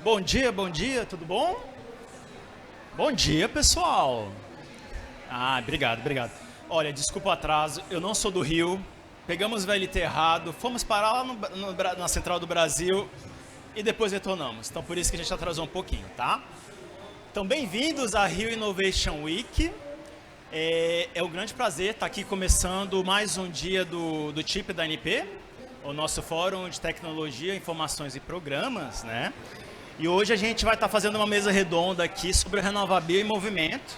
Bom dia, tudo bom? Bom dia, pessoal. Obrigado. Olha, desculpa o atraso, eu não sou do Rio, pegamos o VLT errado, fomos parar lá na Central do Brasil e depois retornamos. Então, por isso que a gente atrasou um pouquinho, tá? Então, bem-vindos à Rio Innovation Week. É um grande prazer estar aqui começando mais um dia do TIP da ANP, o nosso Fórum de Tecnologia, Informações e Programas, né? E hoje a gente vai estar fazendo uma mesa redonda aqui sobre o RenovaBio em movimento,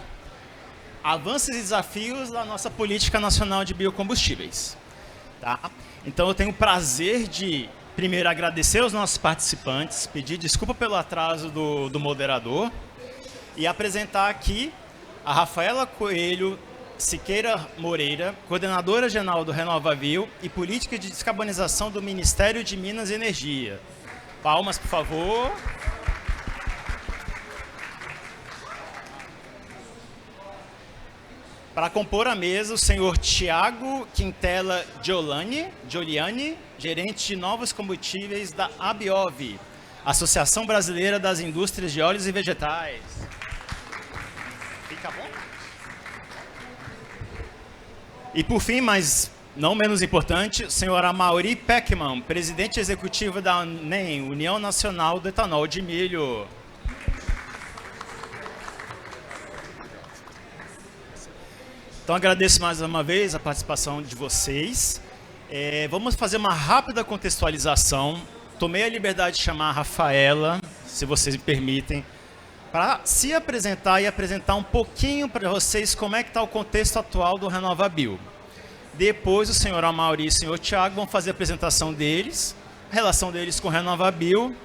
avanços e desafios da nossa política nacional de biocombustíveis. Tá? Então eu tenho o prazer de, primeiro, agradecer aos nossos participantes, pedir desculpa pelo atraso do moderador e apresentar aqui a Rafaela Coelho Siqueira Moreira, coordenadora geral do RenovaBio e política de descarbonização do Ministério de Minas e Energia. Palmas, por favor. Para compor a mesa, o senhor Tiago Quintela Giuliani, gerente de novos combustíveis da ABIOV, Associação Brasileira das Indústrias de Óleos e Vegetais. Fica bom? E por fim, mas não menos importante, o senhor Amaury Peckman, presidente executivo da UNEM, União Nacional do Etanol de Milho. Então, agradeço mais uma vez a participação de vocês. Vamos fazer uma rápida contextualização. Tomei a liberdade de chamar a Rafaela, se vocês me permitem, para se apresentar e apresentar um pouquinho para vocês como é que está o contexto atual do RenovaBio. Depois, o senhor Amaury e o senhor Tiago vão fazer a apresentação deles, a relação deles com o RenovaBio,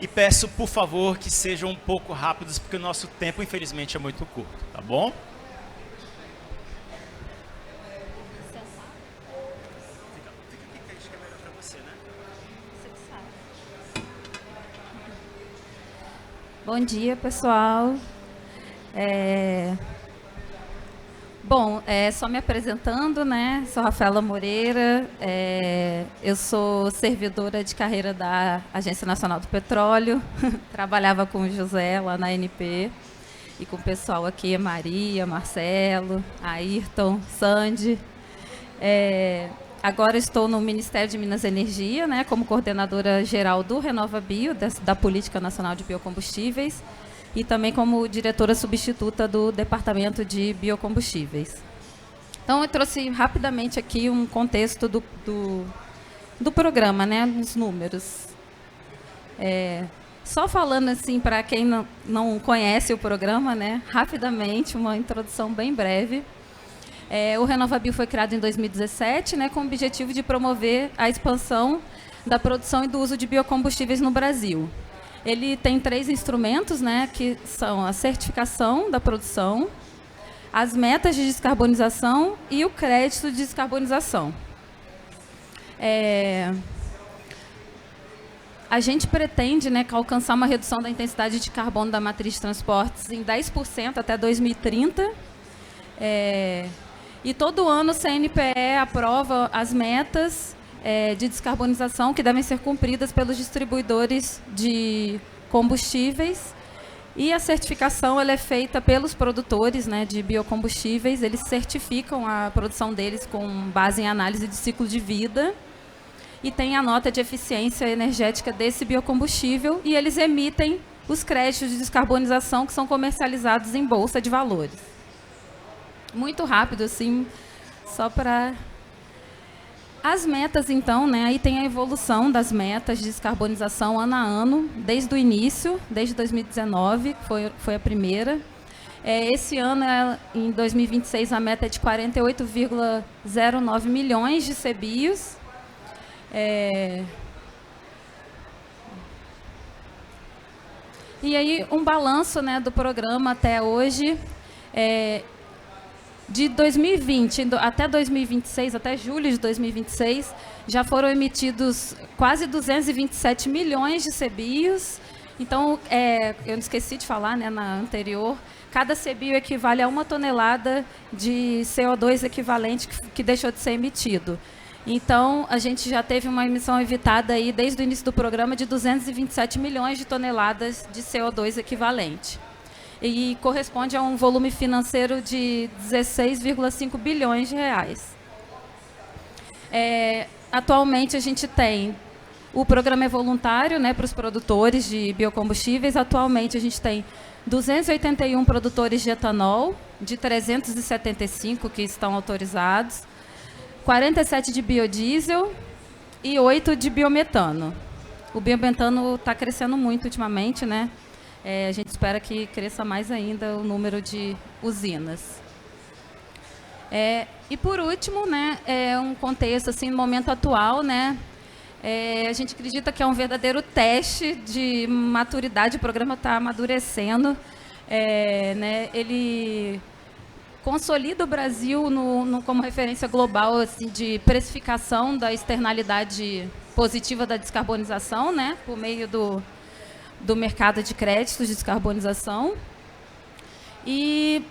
e peço, por favor, que sejam um pouco rápidos, porque o nosso tempo, infelizmente, é muito curto, tá bom? Bom dia, pessoal. Bom, só me apresentando, né? Sou Rafaela Moreira, eu sou servidora de carreira da Agência Nacional do Petróleo, trabalhava com o José lá na ANP e com o pessoal aqui, Maria, Marcelo, Ayrton, Sandy. Agora estou no Ministério de Minas e Energia, né, como coordenadora geral do RenovaBio, da Política Nacional de Biocombustíveis, e também como diretora substituta do Departamento de Biocombustíveis. Então, eu trouxe rapidamente aqui um contexto do programa, né, nos números. Só falando assim, para quem não conhece o programa, né, rapidamente, uma introdução bem breve. O RenovaBio foi criado em 2017, né, com o objetivo de promover a expansão da produção e do uso de biocombustíveis no Brasil. Ele tem 3 instrumentos, né, que são a certificação da produção, as metas de descarbonização e o crédito de descarbonização. A gente pretende, né, alcançar uma redução da intensidade de carbono da matriz de transportes em 10% até 2030. E todo ano o CNPE aprova as metas de descarbonização que devem ser cumpridas pelos distribuidores de combustíveis. E a certificação ela é feita pelos produtores, né, de biocombustíveis. Eles certificam a produção deles com base em análise de ciclo de vida e tem a nota de eficiência energética desse biocombustível e eles emitem os créditos de descarbonização que são comercializados em bolsa de valores. Muito rápido, assim, só para... As metas, então, né, aí tem a evolução das metas de descarbonização ano a ano, desde o início, desde 2019, que foi a primeira. Esse ano, em 2026, a meta é de 48,09 milhões de CBIOs. E aí, um balanço, né, do programa até hoje... De 2020 até 2026, até julho de 2026, já foram emitidos quase 227 milhões de CBIOs. Então, eu não esqueci de falar, né, na anterior, cada CBIO equivale a 1 tonelada de CO2 equivalente que deixou de ser emitido. Então, a gente já teve uma emissão evitada aí desde o início do programa de 227 milhões de toneladas de CO2 equivalente. E corresponde a um volume financeiro de 16,5 bilhões de reais. Atualmente, a gente tem o programa é voluntário, né, para os produtores de biocombustíveis. Atualmente, a gente tem 281 produtores de etanol, de 375 que estão autorizados, 47 de biodiesel e 8 de biometano. O biometano está crescendo muito ultimamente, né? A gente espera que cresça mais ainda o número de usinas. E por último, né, um contexto assim, no momento atual, né, a gente acredita que é um verdadeiro teste de maturidade, o programa está amadurecendo, né, ele consolida o Brasil como referência global assim, de precificação da externalidade positiva da descarbonização, né, por meio do mercado de créditos de descarbonização. E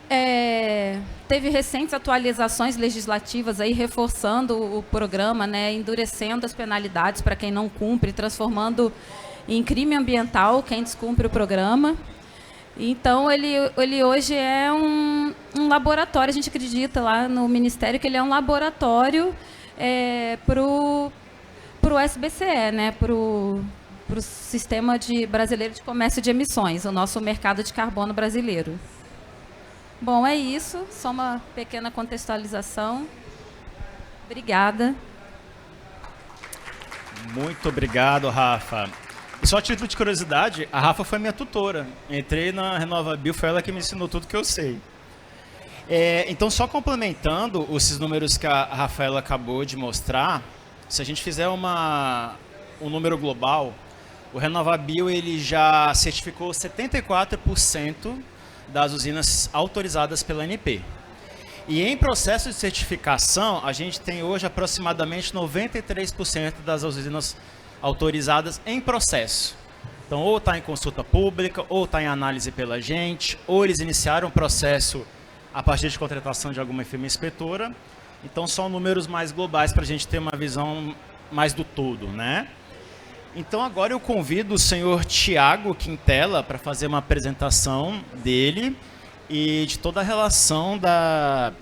teve recentes atualizações legislativas aí reforçando o programa, né, endurecendo as penalidades para quem não cumpre, transformando em crime ambiental quem descumpre o programa. Então, ele hoje é um laboratório, a gente acredita lá no Ministério que ele é um laboratório para o SBCE, né, para o Sistema Brasileiro de Comércio de Emissões, o nosso mercado de carbono brasileiro. Bom, é isso, só uma pequena contextualização. Obrigada. Muito obrigado, Rafa. E só a título de curiosidade, a Rafa foi minha tutora. Entrei na RenovaBio, foi ela que me ensinou tudo que eu sei. Então, só complementando esses números que a Rafaela acabou de mostrar, se a gente fizer um número global, o RenovaBio ele já certificou 74% das usinas autorizadas pela ANP. E em processo de certificação, a gente tem hoje aproximadamente 93% das usinas autorizadas em processo. Então, ou está em consulta pública, ou está em análise pela gente, ou eles iniciaram o processo a partir de contratação de alguma firma inspetora. Então, são números mais globais para a gente ter uma visão mais do todo, né? Então, agora eu convido o senhor Tiago Quintela para fazer uma apresentação dele e de toda a relação da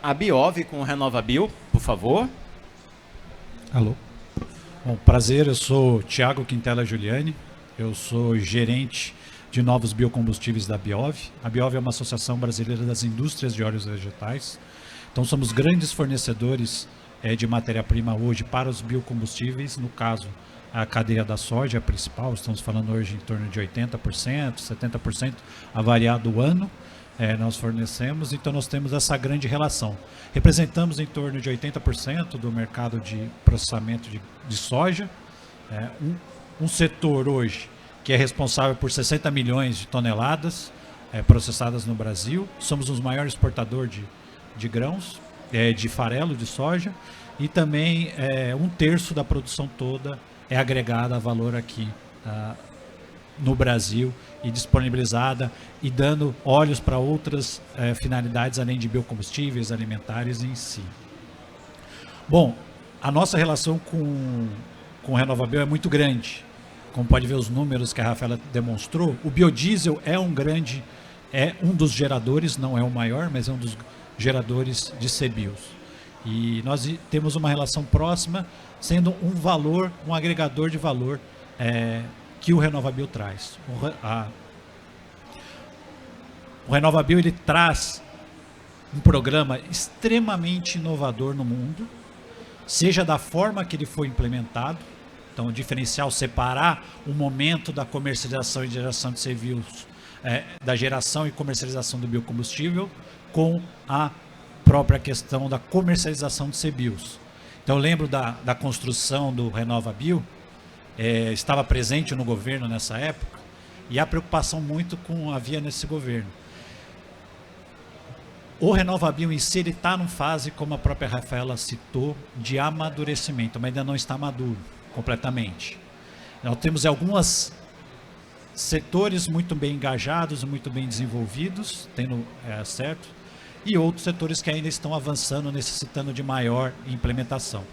Abiov com o RenovaBio, por favor. Alô. Bom, prazer, eu sou Tiago Quintela Giuliani, eu sou gerente de novos biocombustíveis da Abiov. A Abiov é uma associação brasileira das indústrias de óleos vegetais. Então, somos grandes fornecedores de matéria-prima hoje para os biocombustíveis, no caso, a cadeia da soja é a principal, estamos falando hoje em torno de 80%, 70%, a variar do ano, nós fornecemos, então nós temos essa grande relação. Representamos em torno de 80% do mercado de processamento de soja, um setor hoje que é responsável por 60 milhões de toneladas processadas no Brasil, somos os maiores exportadores de grãos, de farelo de soja, e também 1/3 da produção toda é agregada a valor aqui no Brasil e disponibilizada e dando óleos para outras finalidades além de biocombustíveis, alimentares em si. Bom, a nossa relação com o RenovaBio é muito grande. Como pode ver os números que a Rafaela demonstrou, o biodiesel é um dos geradores, não é o maior, mas é um dos geradores de CBIOS. E nós temos uma relação próxima, sendo um agregador de valor que o RenovaBio traz. O RenovaBio ele traz um programa extremamente inovador no mundo, seja da forma que ele foi implementado, então o diferencial, separar o momento da comercialização e geração de CBIOS, da geração e comercialização do biocombustível, com a própria questão da comercialização de CBIOS. Então eu lembro da construção do RenovaBio, estava presente no governo nessa época, e a preocupação muito havia nesse governo. O RenovaBio em si está numa fase, como a própria Rafaela citou, de amadurecimento, mas ainda não está maduro completamente. Nós temos alguns setores muito bem engajados, muito bem desenvolvidos, certo? e outros setores que ainda estão avançando, necessitando de maior implementação.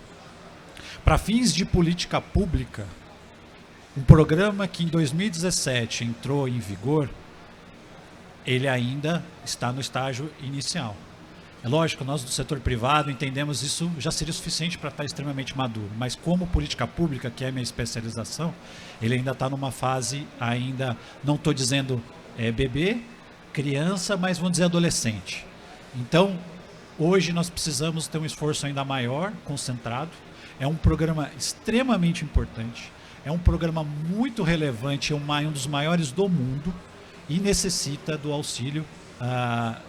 Para fins de política pública, um programa que em 2017 entrou em vigor, ele ainda está no estágio inicial. É lógico, nós do setor privado entendemos isso já seria suficiente para estar extremamente maduro, mas como política pública, que é a minha especialização, ele ainda está numa fase ainda, não estou dizendo bebê, criança, mas vamos dizer adolescente. Então, hoje nós precisamos ter um esforço ainda maior, concentrado. É um programa extremamente importante, é um programa muito relevante, é um dos maiores do mundo e necessita do auxílio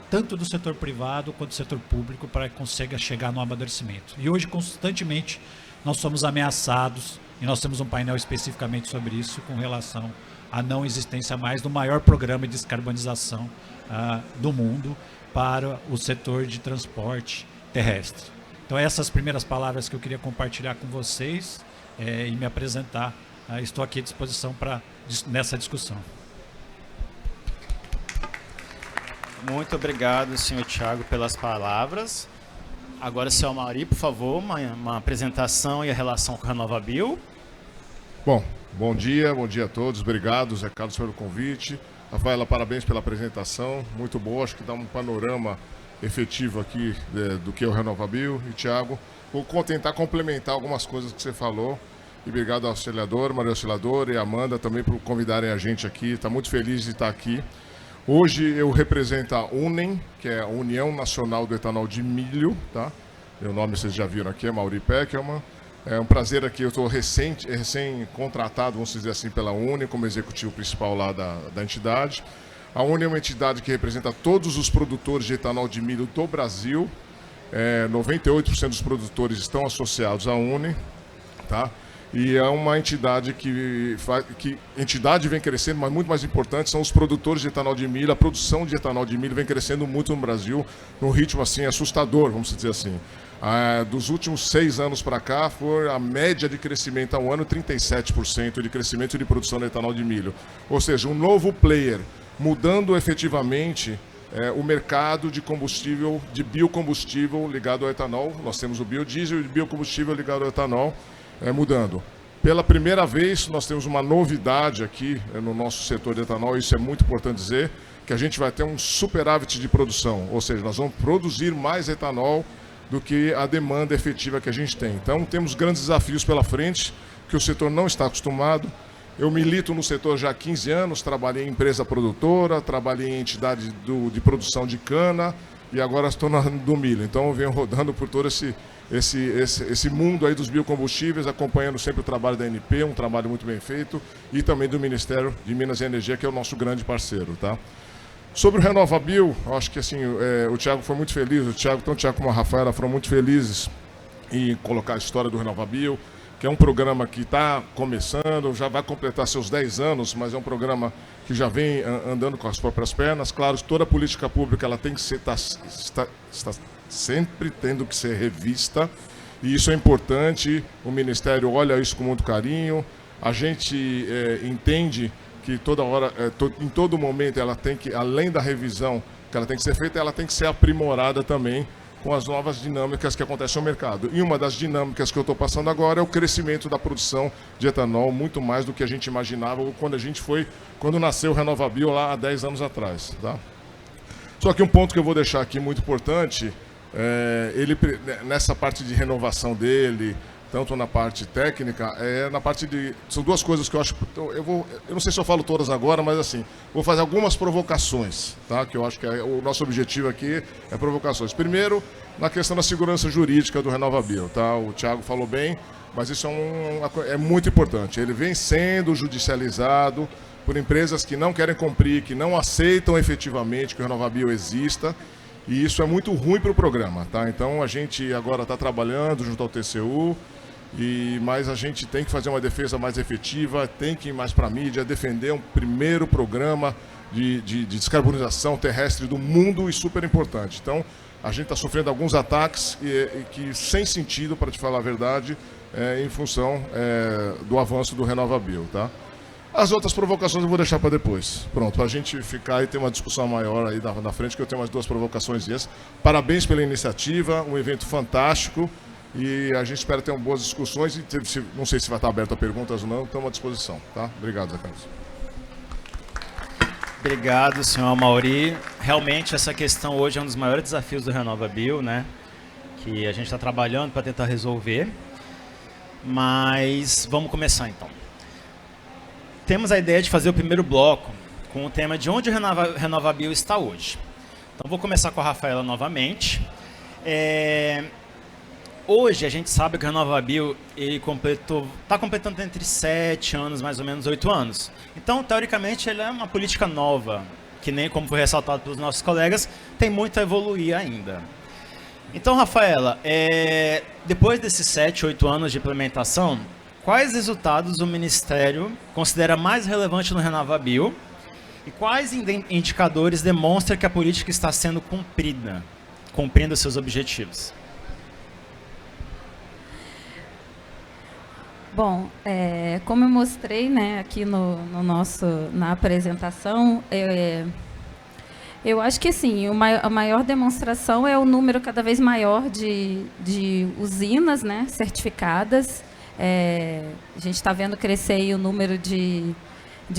tanto do setor privado quanto do setor público para que consiga chegar no amadurecimento. E hoje, constantemente, nós somos ameaçados, e nós temos um painel especificamente sobre isso, com relação à não existência mais do maior programa de descarbonização do mundo para o setor de transporte terrestre. Então, essas primeiras palavras que eu queria compartilhar com vocês e me apresentar. Estou aqui à disposição nessa discussão. Muito obrigado, senhor Thiago, pelas palavras. Agora, senhor Mauri, por favor, uma apresentação e a relação com a RenovaBio. Bom dia a todos. Obrigado, Zé Carlos, pelo convite. Rafaela, parabéns pela apresentação. Muito boa, acho que dá um panorama efetivo aqui do que é o RenovaBio. E, Thiago, vou tentar complementar algumas coisas que você falou. E obrigado ao Auxiliador, Maria Auxiliadora e Amanda também por convidarem a gente aqui. Está muito feliz de estar aqui. Hoje eu represento a UNEM, que é a União Nacional do Etanol de Milho, tá? Meu nome vocês já viram aqui, é Mauri Peckelman. É um prazer aqui, eu estou recém-contratado, vamos dizer assim, pela UNEM, como executivo principal lá da entidade. A UNEM é uma entidade que representa todos os produtores de etanol de milho do Brasil. 98% dos produtores estão associados à UNEM, tá? E é uma entidade que entidade vem crescendo, mas muito mais importante são os produtores de etanol de milho. A produção de etanol de milho vem crescendo muito no Brasil, num ritmo assim assustador, vamos dizer assim. Dos últimos 6 anos para cá, foi a média de crescimento ao ano 37% de crescimento de produção de etanol de milho. Ou seja, um novo player mudando efetivamente o mercado de combustível, de biocombustível ligado ao etanol. Nós temos o biodiesel e o biocombustível ligado ao etanol. Mudando. Pela primeira vez, nós temos uma novidade aqui no nosso setor de etanol, isso é muito importante dizer, que a gente vai ter um superávit de produção, ou seja, nós vamos produzir mais etanol do que a demanda efetiva que a gente tem. Então, temos grandes desafios pela frente, que o setor não está acostumado. Eu milito no setor já há 15 anos, trabalhei em empresa produtora, trabalhei em entidade de produção de cana e agora estou do milho. Então, eu venho rodando por todo esse mundo aí dos biocombustíveis, acompanhando sempre o trabalho da ANP, um trabalho muito bem feito, e também do Ministério de Minas e Energia, que é o nosso grande parceiro, tá? Sobre o RenovaBio, acho que assim, o Thiago foi muito feliz, tanto o Thiago como a Rafaela foram muito felizes em colocar a história do RenovaBio, que é um programa que está começando, já vai completar seus 10 anos, mas é um programa que já vem andando com as próprias pernas. Claro, toda política pública ela tem que ser, está sempre tendo que ser revista, e isso é importante. O Ministério olha isso com muito carinho. A gente entende que toda hora, em todo momento, ela tem que, além da revisão que ela tem que ser feita, ela tem que ser aprimorada também com as novas dinâmicas que acontecem no mercado. E uma das dinâmicas que eu estou passando agora é o crescimento da produção de etanol, muito mais do que a gente imaginava quando nasceu o RenovaBio lá há 10 anos atrás, tá? Só que um ponto que eu vou deixar aqui muito importante, nessa parte de renovação dele, tanto na parte técnica, na parte de... São duas coisas que eu acho... Eu não sei se eu falo todas agora, mas assim, vou fazer algumas provocações, tá? Que eu acho que o nosso objetivo aqui é provocações. Primeiro, na questão da segurança jurídica do RenovaBio, tá? O Thiago falou bem, mas isso é muito importante. Ele vem sendo judicializado por empresas que não querem cumprir, que não aceitam efetivamente que o RenovaBio exista, e isso é muito ruim para o programa, tá? Então a gente agora está trabalhando junto ao TCU, mas a gente tem que fazer uma defesa mais efetiva, tem que ir mais para a mídia, defender um primeiro programa de descarbonização terrestre do mundo, e super importante. Então a gente está sofrendo alguns ataques que sem sentido, para te falar a verdade, em função do avanço do RenovaBio, tá? As outras provocações eu vou deixar para depois. Pronto, para a gente ficar e ter uma discussão maior aí na frente, que eu tenho umas 2 provocações dessas. Parabéns pela iniciativa, um evento fantástico e a gente espera ter boas discussões e não sei se vai estar aberto a perguntas ou não, estamos à disposição, tá? Obrigado, Zé Carlos. Obrigado, senhor Amauri. Realmente essa questão hoje é um dos maiores desafios do RenovaBio, né? Que a gente está trabalhando para tentar resolver. Mas vamos começar então. Temos a ideia de fazer o primeiro bloco com o tema de onde o RenovaBio está hoje. Então vou começar com a Rafaela novamente. Hoje a gente sabe que o RenovaBio está completando entre 7 anos, mais ou menos 8 anos. Então, teoricamente, ele é uma política nova, que nem como foi ressaltado pelos nossos colegas, tem muito a evoluir ainda. Então, Rafaela, depois desses 7, 8 anos de implementação, quais resultados o Ministério considera mais relevante no RenovaBio e quais indicadores demonstram que a política está sendo cumprindo seus objetivos? Bom, como eu mostrei, né, aqui na apresentação, eu acho que sim, a maior demonstração é o número cada vez maior de usinas, né, certificadas. A gente está vendo crescer aí o número de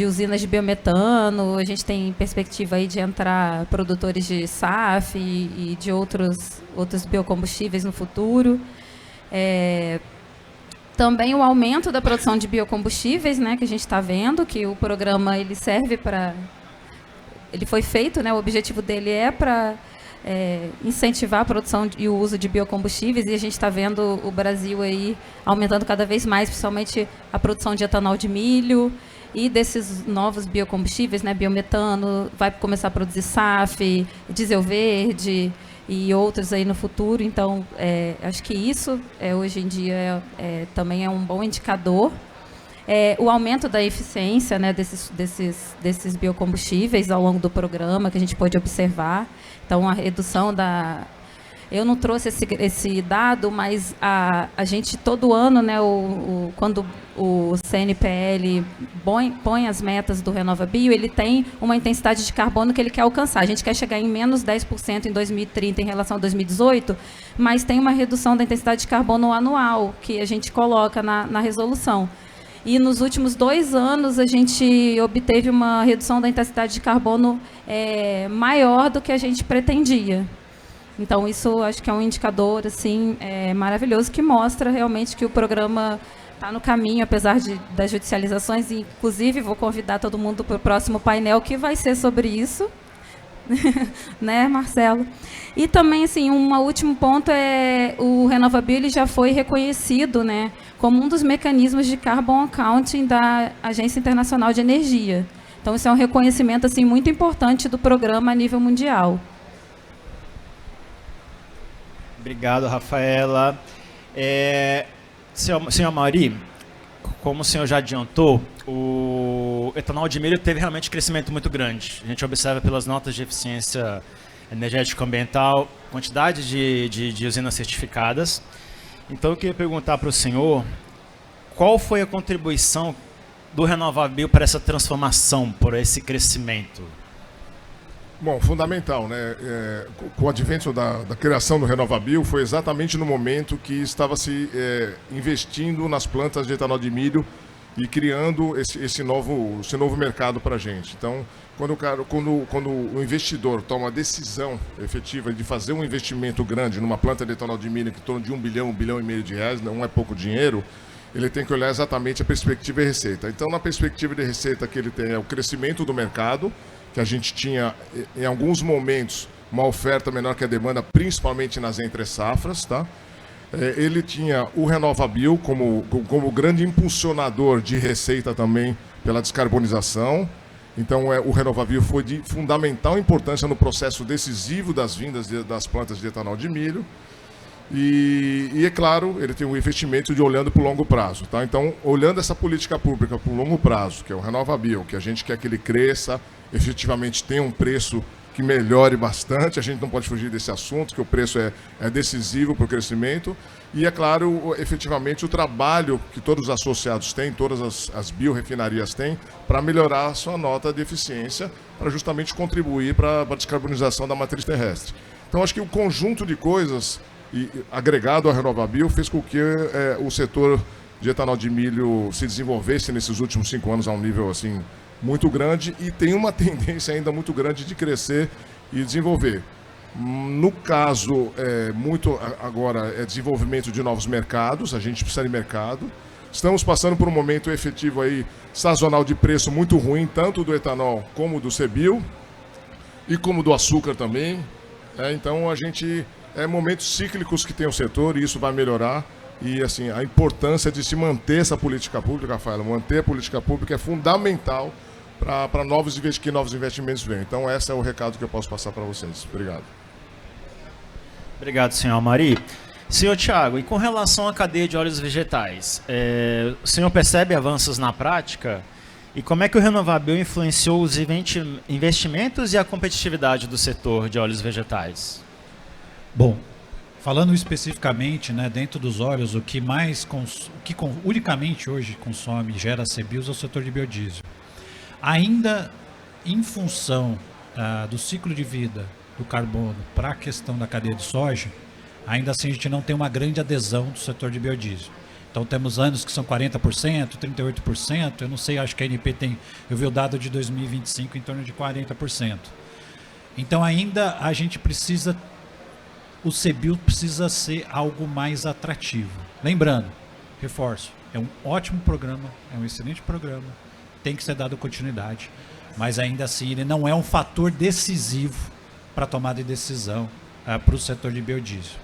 usinas de biometano, a gente tem perspectiva aí de entrar produtores de SAF e de outros biocombustíveis no futuro. Também o aumento da produção de biocombustíveis, né, que a gente está vendo, que o programa ele serve para... Ele foi feito, né, o objetivo dele é para incentivar a produção e o uso de biocombustíveis, e a gente está vendo o Brasil aí aumentando cada vez mais, principalmente a produção de etanol de milho e desses novos biocombustíveis, né, biometano, vai começar a produzir SAF, diesel verde e outros aí no futuro. Então, acho que isso, hoje em dia, também é um bom indicador. O aumento da eficiência, né, desses biocombustíveis ao longo do programa, que a gente pode observar. Então, a redução da... Eu não trouxe esse dado, mas a gente, todo ano, né, quando o CNPL põe as metas do RenovaBio, ele tem uma intensidade de carbono que ele quer alcançar. A gente quer chegar em menos 10% em 2030 em relação a 2018, mas tem uma redução da intensidade de carbono anual, que a gente coloca na resolução. E nos últimos 2 anos, a gente obteve uma redução da intensidade de carbono maior do que a gente pretendia. Então, isso acho que é um indicador assim, maravilhoso, que mostra realmente que o programa está no caminho, apesar das judicializações. E, inclusive, vou convidar todo mundo para o próximo painel, que vai ser sobre isso. Né, Marcelo? E também, assim, um último ponto o RenovaBio ele já foi reconhecido, né, como um dos mecanismos de carbon accounting da Agência Internacional de Energia. Então, isso é um reconhecimento assim, muito importante do programa a nível mundial. Obrigado, Rafaela. Senhor Amauri, como o senhor já adiantou, o etanol de milho teve realmente um crescimento muito grande. A gente observa pelas notas de eficiência energética ambiental, quantidade de usinas certificadas. Então, eu queria perguntar para o senhor qual foi a contribuição do RenovaBio para essa transformação, por esse crescimento? Bom, fundamental, né? Com o advento da criação do RenovaBio, foi exatamente no momento que estava se investindo nas plantas de etanol de milho e criando esse novo mercado para a gente. Então, quando o investidor toma a decisão efetiva de fazer um investimento grande numa planta de etanol de milho em torno de 1 bilhão, 1,5 bilhão de reais, não é pouco dinheiro, ele tem que olhar exatamente a perspectiva e receita. Então, na perspectiva de receita que ele tem é o crescimento do mercado, que a gente tinha, em alguns momentos, uma oferta menor que a demanda, principalmente nas entre-safras, tá? Ele tinha o RenovaBio como grande impulsionador de receita também pela descarbonização. Então, o RenovaBio foi de fundamental importância no processo decisivo das vindas das plantas de etanol de milho. E é claro, ele tem um investimento de olhando para o longo prazo. Tá? Então, olhando essa política pública para o longo prazo, que é o RenovaBio, que a gente quer que ele cresça, efetivamente tenha um preço que melhore bastante. A gente não pode fugir desse assunto, que o preço é decisivo para o crescimento. E, é claro, efetivamente, o trabalho que todos os associados têm, todas as biorefinarias têm, para melhorar a sua nota de eficiência, para justamente contribuir para a descarbonização da matriz terrestre. Então, acho que o conjunto de coisas, agregado à RenovaBio, fez com que o setor de etanol de milho se desenvolvesse nesses últimos 5 anos a um nível assim muito grande e tem uma tendência ainda muito grande de crescer e desenvolver. No caso, muito agora é desenvolvimento de novos mercados, a gente precisa de mercado. Estamos passando por um momento efetivo aí, sazonal de preço muito ruim, tanto do etanol como do CBIO e como do açúcar também. Então a gente momentos cíclicos que tem o setor e isso vai melhorar. E assim, a importância de se manter essa política pública, Rafaela, manter a política pública é fundamental para que novos investimentos venham. Então esse é o recado que eu posso passar para vocês. Obrigado. Obrigado, senhor Amari. Senhor Thiago, e com relação à cadeia de óleos vegetais, o senhor percebe avanços na prática? E como é que o RenovaBio influenciou os investimentos e a competitividade do setor de óleos vegetais? Bom, falando especificamente, né, dentro dos óleos, o que unicamente hoje consome e gera CBIOs é o setor de biodiesel. Ainda em função do ciclo de vida do carbono para a questão da cadeia de soja, ainda assim a gente não tem uma grande adesão do setor de biodiesel. Então temos anos que são 40%, 38%, eu não sei, acho que a ANP eu vi o dado de 2025 em torno de 40%. Então ainda a gente precisa, o CBIO precisa ser algo mais atrativo. Lembrando, reforço, é um ótimo programa, é um excelente programa, tem que ser dado continuidade, mas ainda assim ele não é um fator decisivo para a tomada de decisão para o setor de biodiesel.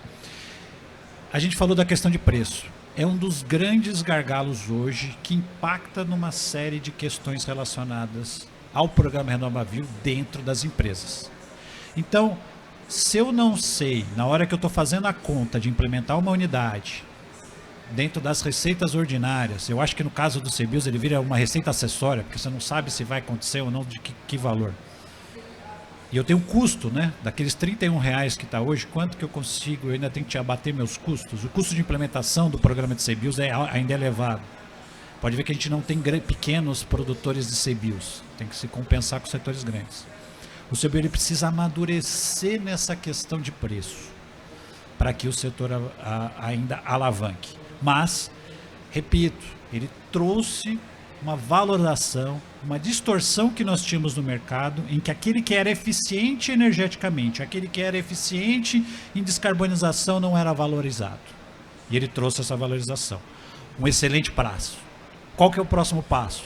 A gente falou da questão de preço. É um dos grandes gargalos hoje que impacta numa série de questões relacionadas ao programa RenovaBio dentro das empresas. Então, se eu não sei, na hora que eu estou fazendo a conta de implementar uma unidade dentro das receitas ordinárias, eu acho que no caso do CBIOS ele vira uma receita acessória, porque você não sabe se vai acontecer ou não, de que valor. E eu tenho um custo, né? Daqueles R$31 que está hoje, quanto que eu consigo? Eu ainda tenho que abater meus custos. O custo de implementação do programa de CBIOS ainda é elevado. Pode ver que a gente não tem pequenos produtores de CBIOS. Tem que se compensar com setores grandes. O CBIO ele precisa amadurecer nessa questão de preço para que o setor ainda alavanque. Mas, repito, ele trouxe uma valorização, uma distorção que nós tínhamos no mercado, em que aquele que era eficiente energeticamente, aquele que era eficiente em descarbonização não era valorizado. E ele trouxe essa valorização. Um excelente prazo. Qual que é o próximo passo?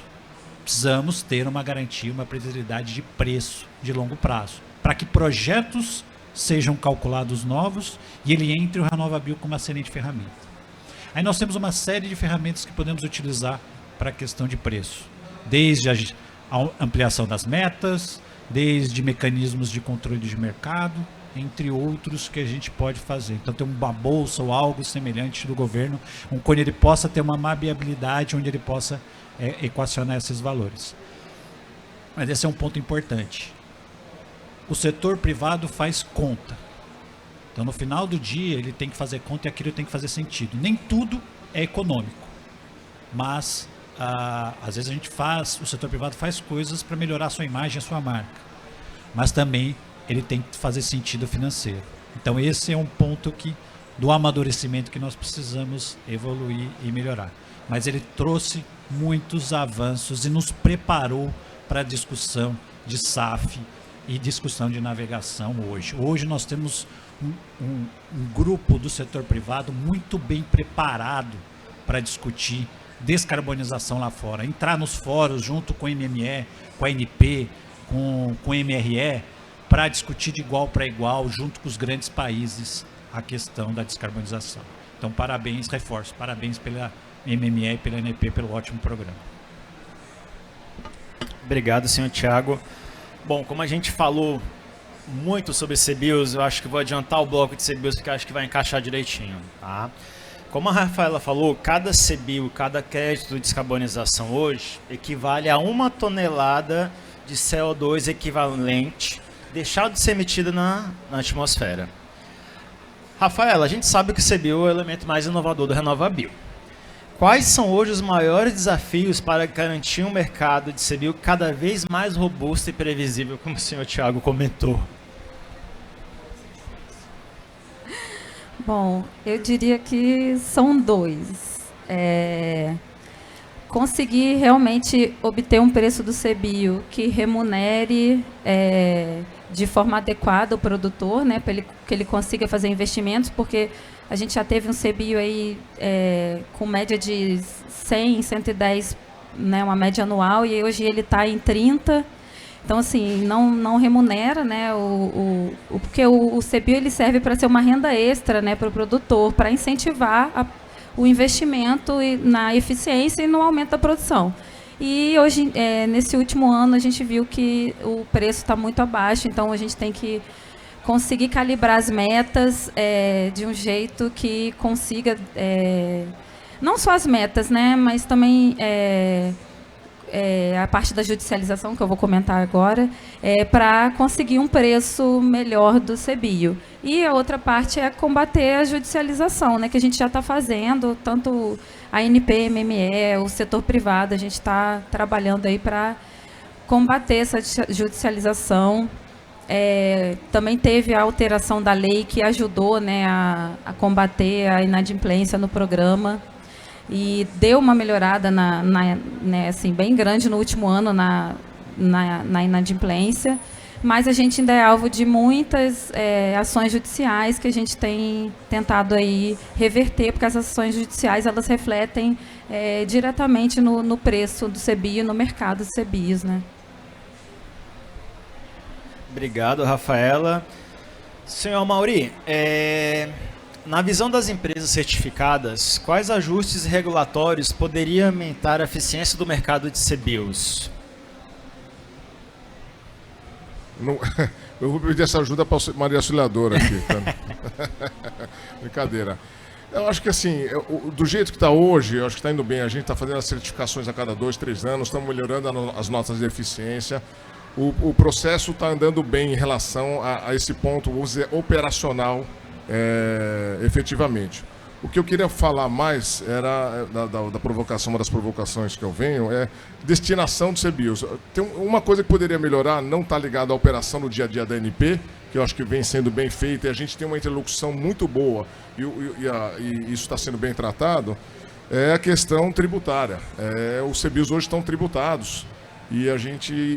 Precisamos ter uma garantia, uma previsibilidade de preço de longo prazo, para que projetos sejam calculados novos e ele entre o RenovaBio como uma excelente ferramenta. Aí nós temos uma série de ferramentas que podemos utilizar para a questão de preço, desde a ampliação das metas, desde mecanismos de controle de mercado, entre outros que a gente pode fazer. Então tem uma bolsa ou algo semelhante do governo, onde ele possa ter uma mapeabilidade, onde ele possa equacionar esses valores. Mas esse é um ponto importante. O setor privado faz conta. Então no final do dia ele tem que fazer conta e aquilo tem que fazer sentido. Nem tudo é econômico, mas às vezes o setor privado faz coisas para melhorar a sua imagem, a sua marca, mas também ele tem que fazer sentido financeiro. Então esse é um ponto do amadurecimento que nós precisamos evoluir e melhorar. Mas ele trouxe muitos avanços e nos preparou para a discussão de SAF e discussão de navegação hoje. Hoje nós temos um grupo do setor privado muito bem preparado para discutir descarbonização lá fora, entrar nos fóruns junto com o MME, com a ANP, com o MRE, para discutir de igual para igual, junto com os grandes países, a questão da descarbonização. Então, parabéns, reforço, parabéns pela MME e pela ANP pelo ótimo programa. Obrigado, senhor Thiago. Bom, como a gente falou muito sobre CBIOS, eu acho que vou adiantar o bloco de CBIOS, que eu acho que vai encaixar direitinho, tá? Como a Rafaela falou, cada CBIO, cada crédito de descarbonização hoje equivale a 1 tonelada de CO2 equivalente deixar de ser emitida na atmosfera. Rafaela, a gente sabe que o CBIO é o elemento mais inovador do RenovaBio. Quais são hoje os maiores desafios para garantir um mercado de CBIO cada vez mais robusto e previsível, como o senhor Thiago comentou? Bom, eu diria que são dois. Conseguir realmente obter um preço do CBIO que remunere de forma adequada o produtor, né, para que ele consiga fazer investimentos, porque a gente já teve um CBIO aí com média de 100, 110, né, uma média anual, e hoje ele está em 30. Então, assim, não remunera, né, porque o CBIO ele serve para ser uma renda extra, né, para o produtor, para incentivar o investimento na eficiência e no aumento da produção. E hoje, nesse último ano, a gente viu que o preço está muito abaixo, então a gente tem que conseguir calibrar as metas de um jeito que consiga, não só as metas, né, mas também a parte da judicialização, que eu vou comentar agora, para conseguir um preço melhor do CBIO. E a outra parte é combater a judicialização, né, que a gente já está fazendo, tanto a ANP, MME, o setor privado, a gente está trabalhando aí para combater essa judicialização. Também teve a alteração da lei que ajudou, né, a combater a inadimplência no programa. E deu uma melhorada né, assim, bem grande no último ano na inadimplência, mas a gente ainda é alvo de muitas ações judiciais que a gente tem tentado aí reverter, porque as ações judiciais elas refletem diretamente no preço do CBIO, no mercado dos CBIOs, né? Obrigado, Rafaela. Senhor Mauri, na visão das empresas certificadas, quais ajustes regulatórios poderiam aumentar a eficiência do mercado de CBIOs? Eu vou pedir essa ajuda para a Maria Auxiliadora aqui. Tá? Brincadeira. Eu acho que assim, do jeito que está hoje, eu acho que está indo bem. A gente está fazendo as certificações a cada 2, 3 anos, estamos melhorando as notas de eficiência. O processo está andando bem em relação a esse ponto, vamos dizer, operacional. Efetivamente. O que eu queria falar mais era da provocação, uma das provocações que eu venho é destinação de CBIOs. Tem uma coisa que poderia melhorar, não está ligada à operação no dia a dia da ANP, que eu acho que vem sendo bem feita, e a gente tem uma interlocução muito boa e isso está sendo bem tratado, é a questão tributária. Os CBIOs hoje estão tributados e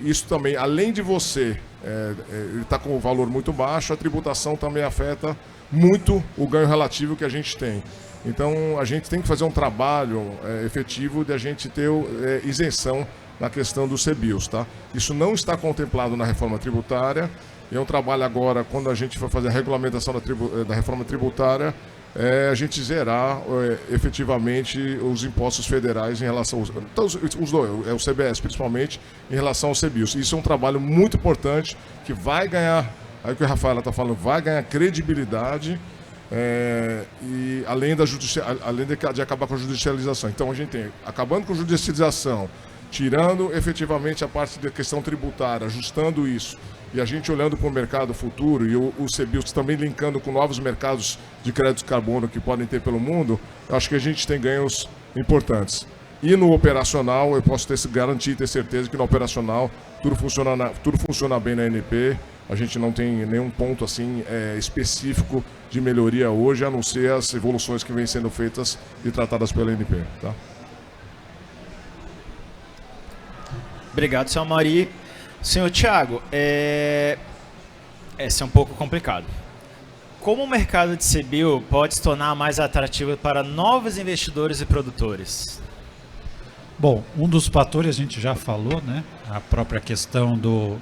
isso também, além de você, ele está com um valor muito baixo, a tributação também afeta muito o ganho relativo que a gente tem. Então, a gente tem que fazer um trabalho efetivo de a gente ter isenção na questão dos CBIOs, tá? Isso não está contemplado na reforma tributária, e é um trabalho agora, quando a gente for fazer a regulamentação da reforma tributária, a gente zerar efetivamente os impostos federais em relação os dois, o CBS principalmente, em relação aos CBIOs. Isso é um trabalho muito importante, que vai ganhar, aí o que a Rafaela está falando, vai ganhar credibilidade, e além de acabar com a judicialização. Então a gente tem, acabando com a judicialização, tirando efetivamente a parte da questão tributária, ajustando isso, e a gente olhando para o mercado futuro, e o CBIOs também linkando com novos mercados de crédito de carbono que podem ter pelo mundo, eu acho que a gente tem ganhos importantes. E no operacional, eu posso garantir, ter certeza que no operacional tudo funciona bem na ANP. A gente não tem nenhum ponto assim específico de melhoria hoje, a não ser as evoluções que vêm sendo feitas e tratadas pela ANP. Tá? Obrigado, senhor Mauri. Senhor Thiago, esse é um pouco complicado. Como o mercado de CBIO pode se tornar mais atrativo para novos investidores e produtores? Bom, um dos fatores a gente já falou, né? A própria questão do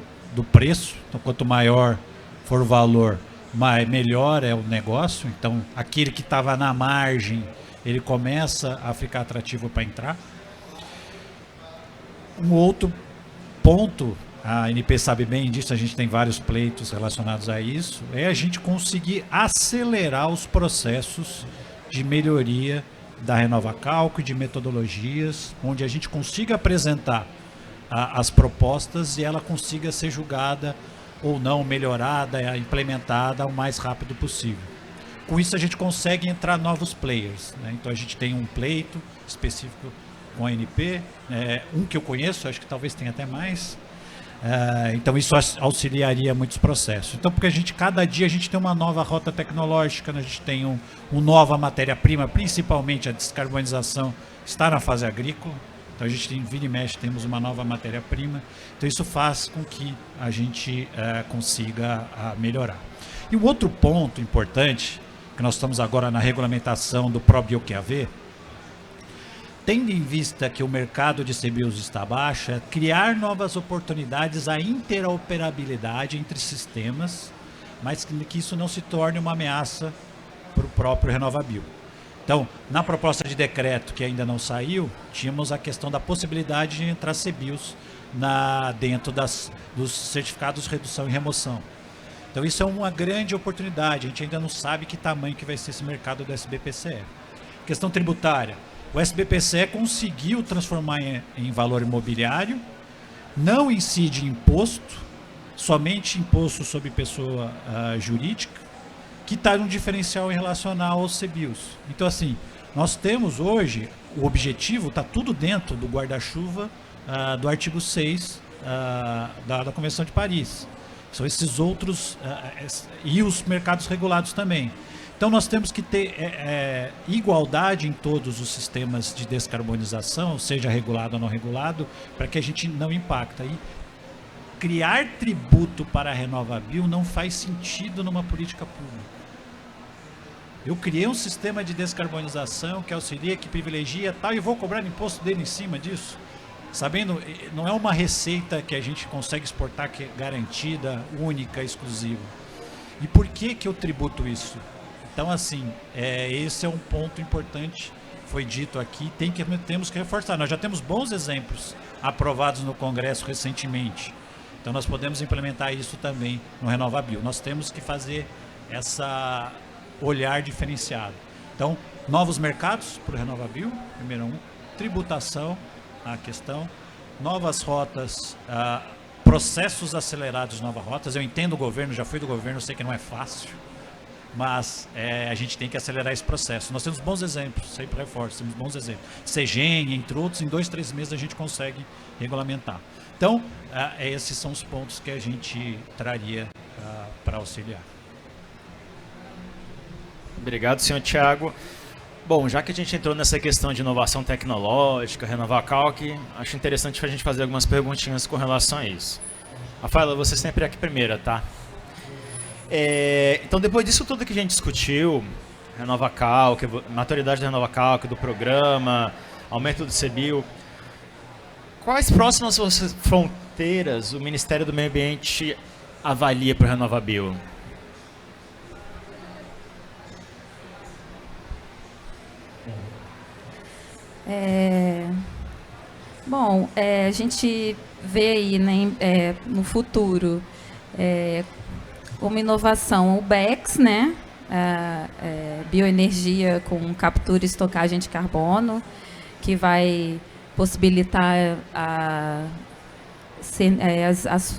preço. Então, quanto maior for o valor, melhor é o negócio. Então, aquele que estava na margem, ele começa a ficar atrativo para entrar. Um outro ponto, a ANP sabe bem disso, a gente tem vários pleitos relacionados a isso, é a gente conseguir acelerar os processos de melhoria da RenovaCalco, de metodologias, onde a gente consiga apresentar as propostas e ela consiga ser julgada ou não melhorada, implementada o mais rápido possível. Com isso a gente consegue entrar novos players, né? Então a gente tem um pleito específico com a ANP, um que eu conheço, acho que talvez tenha até mais. Então isso auxiliaria muitos processos. Então, porque cada dia a gente tem uma nova rota tecnológica, a gente tem uma nova matéria-prima, principalmente a descarbonização está na fase agrícola. Então a gente vira e mexe, temos uma nova matéria-prima. Então isso faz com que a gente consiga melhorar. E um outro ponto importante, que nós estamos agora na regulamentação do ProBioQAV, tendo em vista que o mercado de CBIOS está baixo, é criar novas oportunidades, a interoperabilidade entre sistemas, mas que isso não se torne uma ameaça para o próprio RenovaBio. Então, na proposta de decreto que ainda não saiu, tínhamos a questão da possibilidade de entrar CBIOS dentro dos certificados de redução e remoção. Então isso é uma grande oportunidade, a gente ainda não sabe que tamanho que vai ser esse mercado do SBPCE. Questão tributária. O SBPCE conseguiu transformar em valor imobiliário, não incide imposto, somente imposto sobre pessoa jurídica, que está um diferencial em relação aos CBIOS. Então, assim, nós temos hoje, o objetivo está tudo dentro do guarda-chuva do artigo 6 da Convenção de Paris. São esses outros, e os mercados regulados também. Então nós temos que ter igualdade em todos os sistemas de descarbonização, seja regulado ou não regulado, para que a gente não impacte. E criar tributo para a RenovaBio não faz sentido numa política pública. Eu criei um sistema de descarbonização que auxilia, que privilegia tal, e vou cobrar imposto dele em cima disso. Sabendo, não é uma receita que a gente consegue exportar que é garantida, única, exclusiva. E por que eu tributo isso? Então, assim, esse é um ponto importante, foi dito aqui, temos que reforçar. Nós já temos bons exemplos aprovados no Congresso recentemente. Então, nós podemos implementar isso também no RenovaBio. Nós temos que fazer essa olhar diferenciado. Então, novos mercados para o RenovaBio, primeiro tributação, a questão, novas rotas, processos acelerados de novas rotas. Eu entendo o governo, já fui do governo, eu sei que não é fácil, mas a gente tem que acelerar esse processo. Nós temos bons exemplos, sempre reforço, temos bons exemplos. CEGEM, entre outros, em 2, 3 meses a gente consegue regulamentar. Então, esses são os pontos que a gente traria para auxiliar. Obrigado, senhor Thiago. Bom, já que a gente entrou nessa questão de inovação tecnológica, RenovaCalc, acho interessante a gente fazer algumas perguntinhas com relação a isso. Rafaela, você sempre é aqui primeira, tá? Então, depois disso tudo que a gente discutiu, RenovaCalc, maturidade da RenovaCalc, do programa, aumento do CBIO, quais próximas fronteiras o Ministério do Meio Ambiente avalia para o RenovaBio? Bom, a gente vê aí, né, no futuro uma inovação, o BECS, né, bioenergia com captura e estocagem de carbono, que vai possibilitar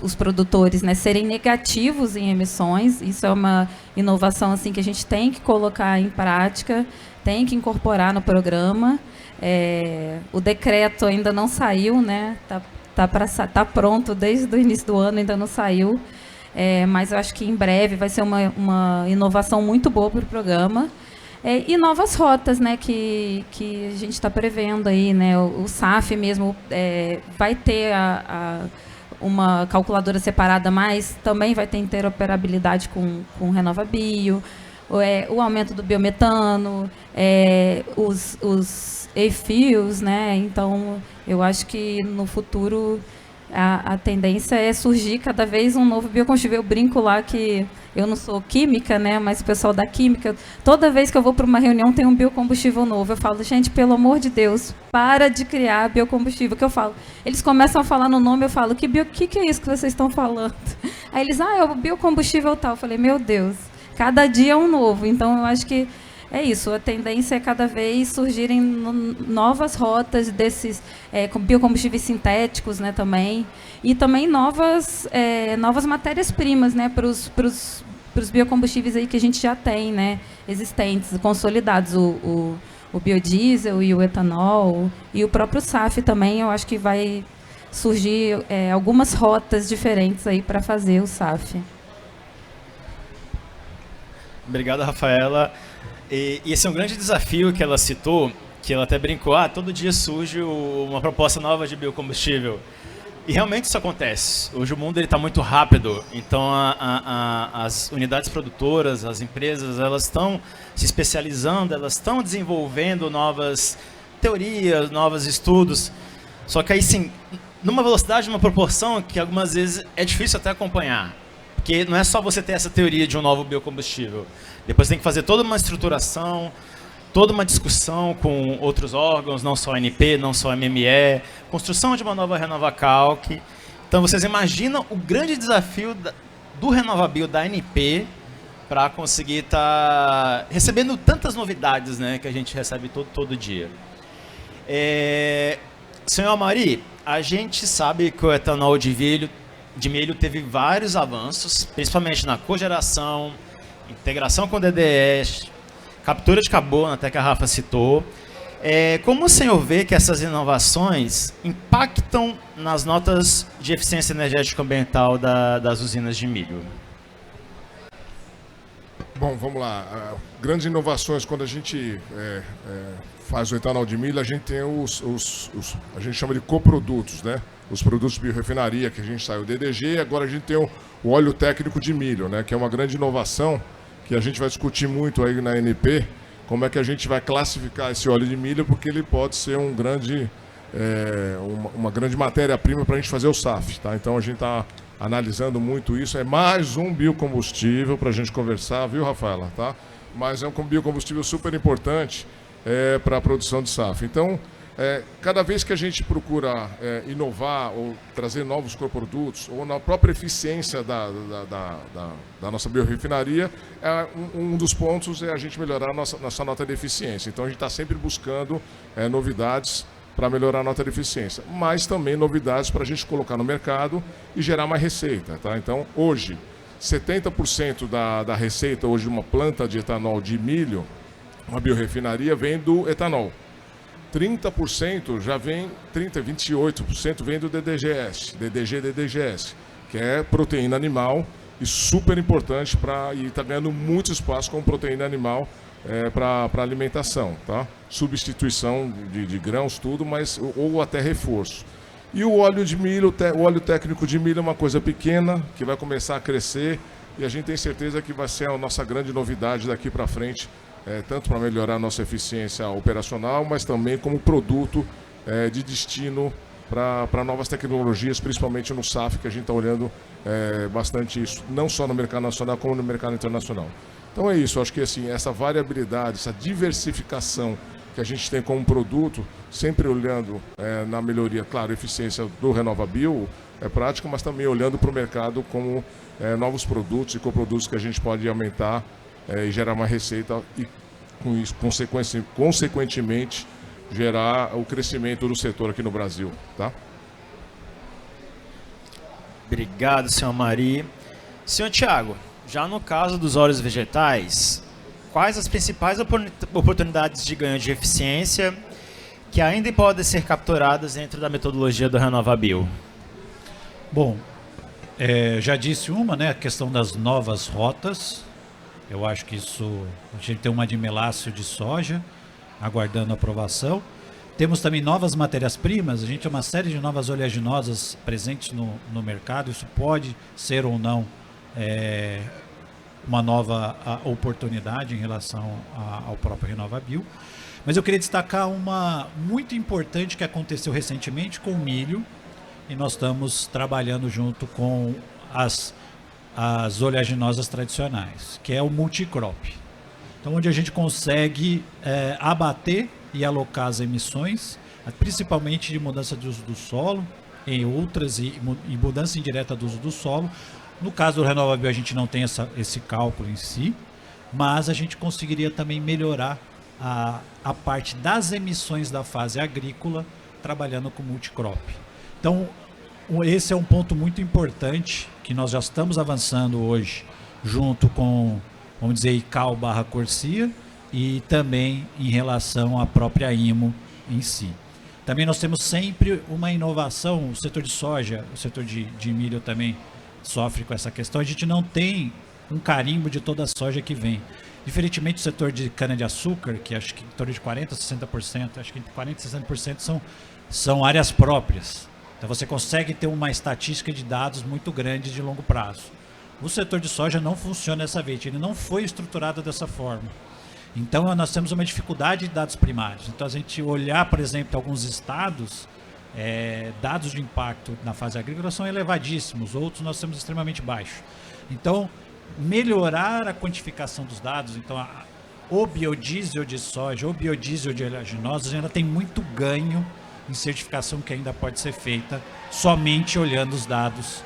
os produtores, né, serem negativos em emissões. Isso é uma inovação assim, que a gente tem que colocar em prática, tem que incorporar no programa. O decreto ainda não saiu, né? Tá pronto desde o início do ano, ainda não saiu, mas eu acho que em breve vai ser uma inovação muito boa para o programa. E novas rotas, né, que a gente está prevendo aí, né? O SAF mesmo vai ter uma calculadora separada, mas também vai ter interoperabilidade com o RenovaBio, o aumento do biometano, os e-fuels, né? Então, eu acho que no futuro a tendência é surgir cada vez um novo biocombustível. Eu brinco lá que eu não sou química, né? Mas o pessoal da química, toda vez que eu vou para uma reunião tem um biocombustível novo. Eu falo, gente, pelo amor de Deus, para de criar biocombustível. Que eu falo, eles começam a falar no nome, eu falo, que é isso que vocês estão falando? Aí eles, é o biocombustível tal. Eu falei, meu Deus, cada dia é um novo. Então, eu acho que é isso, a tendência é cada vez surgirem novas rotas desses com biocombustíveis sintéticos, né, também, e também novas matérias-primas, né, para os biocombustíveis aí que a gente já tem, né, existentes, consolidados, o biodiesel e o etanol, e o próprio SAF também, eu acho que vai surgir algumas rotas diferentes aí para fazer o SAF. Obrigado, Rafaela. E esse é um grande desafio que ela citou, que ela até brincou, todo dia surge uma proposta nova de biocombustível. E realmente isso acontece. Hoje o mundo está muito rápido, então as unidades produtoras, as empresas, elas estão se especializando, elas estão desenvolvendo novas teorias, novos estudos. Só que aí sim, numa velocidade, numa proporção que algumas vezes é difícil até acompanhar. Porque não é só você ter essa teoria de um novo biocombustível. Depois tem que fazer toda uma estruturação, toda uma discussão com outros órgãos, não só a ANP, não só a MME, construção de uma nova RenovaCalc. Então vocês imaginam o grande desafio do RenovaBio, da ANP, para conseguir estar recebendo tantas novidades, né, que a gente recebe todo dia. Senhor Amari, a gente sabe que o etanol de milho teve vários avanços, principalmente na cogeração, integração com DDS, captura de carbono, até que a Rafa citou. Como o senhor vê que essas inovações impactam nas notas de eficiência energética ambiental das usinas de milho? Bom, vamos lá. Grandes inovações, quando a gente faz o etanol de milho, a gente tem a gente chama de coprodutos, né? Os produtos de biorefinaria, que a gente saiu o DDG, e agora a gente tem o óleo técnico de milho, né? Que é uma grande inovação, que a gente vai discutir muito aí na ANP, como é que a gente vai classificar esse óleo de milho, porque ele pode ser uma grande matéria-prima para a gente fazer o SAF, tá? Então a gente está analisando muito isso, é mais um biocombustível para a gente conversar, viu, Rafaela? Tá? Mas é um biocombustível super importante para a produção de SAF. Então, cada vez que a gente procura inovar ou trazer novos coprodutos, ou na própria eficiência da nossa biorefinaria, um dos pontos é a gente melhorar a nossa nota de eficiência. Então a gente está sempre buscando novidades para melhorar a nota de eficiência, mas também novidades para a gente colocar no mercado e gerar mais receita. Tá? Então hoje, 70% da receita hoje de uma planta de etanol de milho, uma biorefinaria, vem do etanol. 30% já vem, 28% vem do DDGS, que é proteína animal e super importante e está ganhando muito espaço como proteína animal para alimentação, tá? Substituição de grãos, tudo, ou até reforço. E o óleo de milho, o óleo técnico de milho é uma coisa pequena, que vai começar a crescer e a gente tem certeza que vai ser a nossa grande novidade daqui para frente, tanto para melhorar a nossa eficiência operacional, mas também como produto de destino para novas tecnologias, principalmente no SAF, que a gente está olhando bastante isso, não só no mercado nacional, como no mercado internacional. Então é isso, acho que assim, essa variabilidade, essa diversificação que a gente tem como produto, sempre olhando na melhoria, claro, eficiência do RenovaBio é prática, mas também olhando para o mercado como novos produtos e coprodutos que a gente pode aumentar e gerar uma receita e, com isso, consequentemente, gerar o crescimento do setor aqui no Brasil. Tá? Obrigado, senhor Amari. Senhor Tiago, já no caso dos óleos vegetais, quais as principais oportunidades de ganho de eficiência que ainda podem ser capturadas dentro da metodologia do RenovaBio? Bom, já disse uma, né, a questão das novas rotas. Eu acho que isso, a gente tem uma de meláceo de soja, aguardando aprovação. Temos também novas matérias-primas, a gente tem uma série de novas oleaginosas presentes no mercado, isso pode ser ou não uma nova oportunidade em relação ao próprio RenovaBio. Mas eu queria destacar uma muito importante que aconteceu recentemente com o milho, e nós estamos trabalhando junto com as oleaginosas tradicionais, que é o multicrop. Então, onde a gente consegue abater e alocar as emissões, principalmente de mudança de uso do solo, em outras e mudança indireta do uso do solo. No caso do RenovaBio, a gente não tem esse cálculo em si, mas a gente conseguiria também melhorar a parte das emissões da fase agrícola, trabalhando com multicrop. Então, esse é um ponto muito importante que nós já estamos avançando hoje, junto com, vamos dizer, ICAO/Corsia, e também em relação à própria IMO em si. Também nós temos sempre uma inovação, o setor de soja, o setor de milho também sofre com essa questão. A gente não tem um carimbo de toda a soja que vem. Diferentemente do setor de cana-de-açúcar, que acho que em torno de 40% a 60%, acho que entre 40% e 60% são áreas próprias. Então você consegue ter uma estatística de dados muito grande de longo prazo. O setor de soja não funciona dessa vez, ele não foi estruturado dessa forma. Então nós temos uma dificuldade de dados primários. Então a gente olhar, por exemplo, alguns estados, dados de impacto na fase agrícola são elevadíssimos, outros nós temos extremamente baixos. Então, melhorar a quantificação dos dados, então o biodiesel de soja, o biodiesel de oleaginosas ainda tem muito ganho em certificação que ainda pode ser feita somente olhando os dados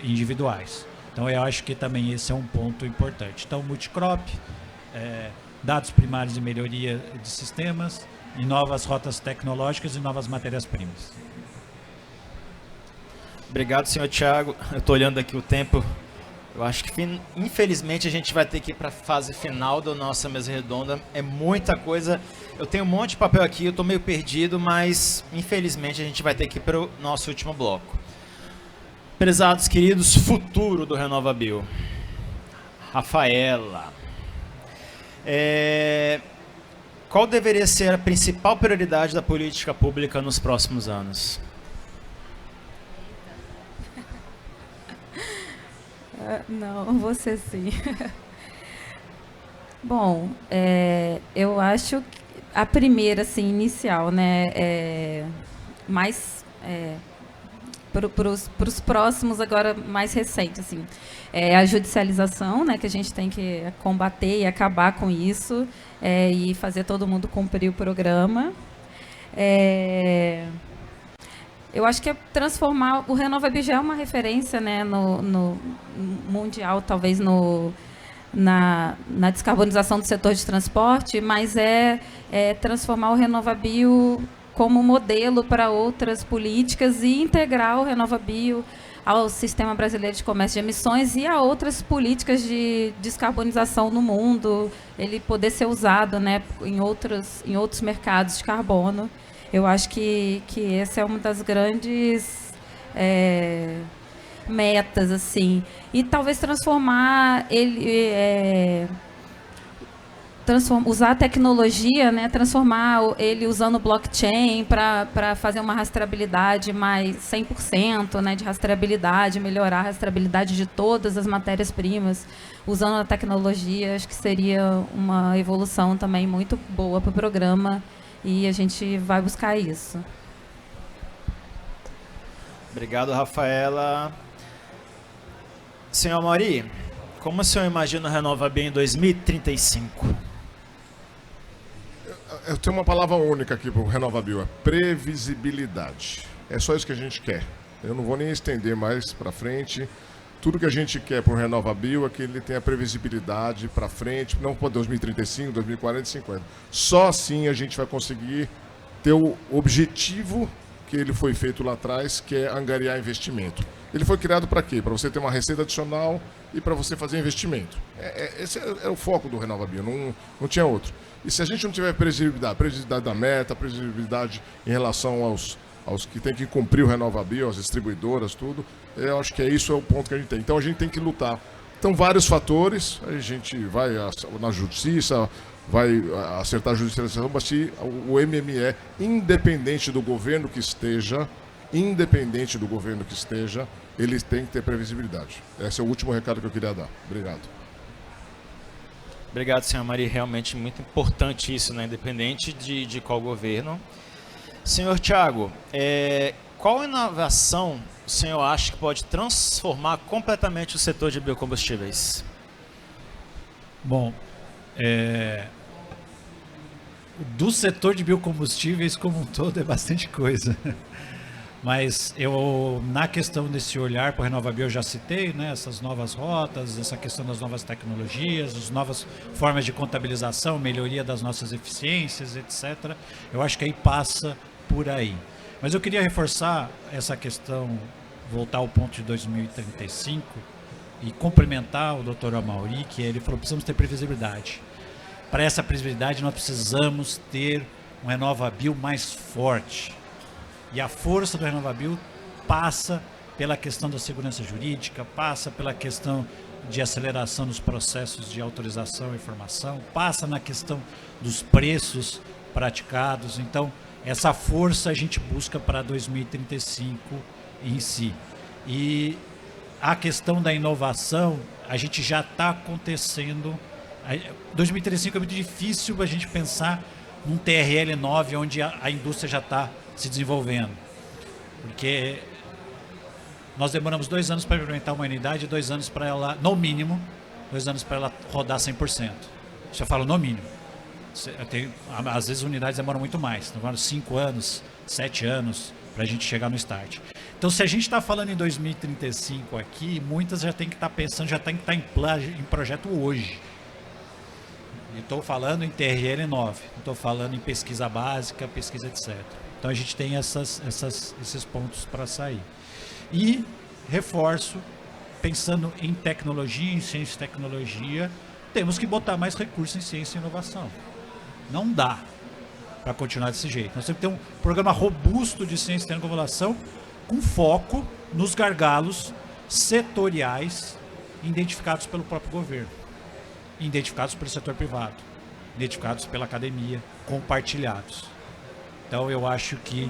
individuais. Então eu acho que também esse é um ponto importante. Então multicrop, dados primários de melhoria de sistemas, e novas rotas tecnológicas e novas matérias-primas. Obrigado, senhor Thiago. Eu estou olhando aqui o tempo. Eu acho que, infelizmente, a gente vai ter que ir para a fase final da nossa mesa redonda. É muita coisa. Eu tenho um monte de papel aqui, eu estou meio perdido, mas, infelizmente, a gente vai ter que ir para o nosso último bloco. Prezados queridos, futuro do RenovaBio. Rafaela. Qual deveria ser a principal prioridade da política pública nos próximos anos? Não, você sim. Bom, eu acho que a primeira, assim, inicial, né, mais para os próximos, agora mais recentes, assim, a judicialização, né, que a gente tem que combater e acabar com isso, e fazer todo mundo cumprir o programa. Eu acho que é transformar... O RenovaBio já é uma referência, né, no mundial, talvez na descarbonização do setor de transporte, mas transformar o RenovaBio como modelo para outras políticas e integrar o RenovaBio ao Sistema Brasileiro de Comércio de Emissões e a outras políticas de descarbonização no mundo, ele poder ser usado, né, em outros mercados de carbono. Eu acho que essa é uma das grandes metas, assim. E talvez transformar ele... usar a tecnologia, né, transformar ele usando blockchain para fazer uma rastreabilidade mais 100%, né, de rastreabilidade, melhorar a rastreabilidade de todas as matérias-primas, usando a tecnologia. Acho que seria uma evolução também muito boa para o programa. E a gente vai buscar isso. Obrigado, Rafaela. Senhor Mauri, como o senhor imagina o RenovaBio em 2035? Eu tenho uma palavra única aqui para o RenovaBio, é previsibilidade. É só isso que a gente quer. Eu não vou nem estender mais para frente. Tudo que a gente quer para o RenovaBio é que ele tenha previsibilidade para frente, não para 2035, 2040, 2050. Só assim a gente vai conseguir ter o objetivo que ele foi feito lá atrás, que é angariar investimento. Ele foi criado para quê? Para você ter uma receita adicional e para você fazer investimento. Esse é o foco do RenovaBio, não tinha outro. E se a gente não tiver previsibilidade da meta, previsibilidade em relação aos que tem que cumprir o RenovaBio, as distribuidoras, tudo, eu acho que isso é o ponto que a gente tem. Então a gente tem que lutar. Então vários fatores, a gente vai na justiça, vai acertar a judicialização, mas se o MME, independente do governo que esteja, ele tem que ter previsibilidade. Esse é o último recado que eu queria dar. Obrigado. Obrigado, senhor Maria. Realmente muito importante isso, né? Independente de qual governo. Senhor Thiago, qual inovação o senhor acha que pode transformar completamente o setor de biocombustíveis? Bom, do setor de biocombustíveis como um todo é bastante coisa. Mas eu, na questão desse olhar para o RenovaBio, eu já citei, né, essas novas rotas, essa questão das novas tecnologias, as novas formas de contabilização, melhoria das nossas eficiências, etc. Eu acho que aí passa por aí. Mas eu queria reforçar essa questão, voltar ao ponto de 2035 e complementar o Dr. Amaury, que ele falou: precisamos ter previsibilidade. Para essa previsibilidade, nós precisamos ter um RenovaBio mais forte. E a força do RenovaBio passa pela questão da segurança jurídica, passa pela questão de aceleração dos processos de autorização e informação, passa na questão dos preços praticados. Então, essa força a gente busca para 2035 em si. E a questão da inovação, a gente já está acontecendo. 2035 é muito difícil a gente pensar num TRL 9 onde a indústria já está se desenvolvendo, porque nós demoramos 2 anos para implementar uma unidade, 2 anos para ela, no mínimo, 2 anos para ela rodar 100%. Isso eu falo no mínimo. Às vezes unidades demoram muito mais, demoram 5 anos, 7 anos para a gente chegar no start. Então, se a gente está falando em 2035 aqui, muitas já tem que estar pensando, já tem que estar em projeto hoje. Estou falando em TRL 9, estou falando em pesquisa básica, pesquisa etc. Então a gente tem esses pontos para sair. E reforço, pensando em tecnologia, em ciência e tecnologia, temos que botar mais recursos em ciência e inovação. Não dá para continuar desse jeito. Nós temos que ter um programa robusto de ciência e inovação com foco nos gargalos setoriais identificados pelo próprio governo, identificados pelo setor privado, identificados pela academia, compartilhados. Então eu acho que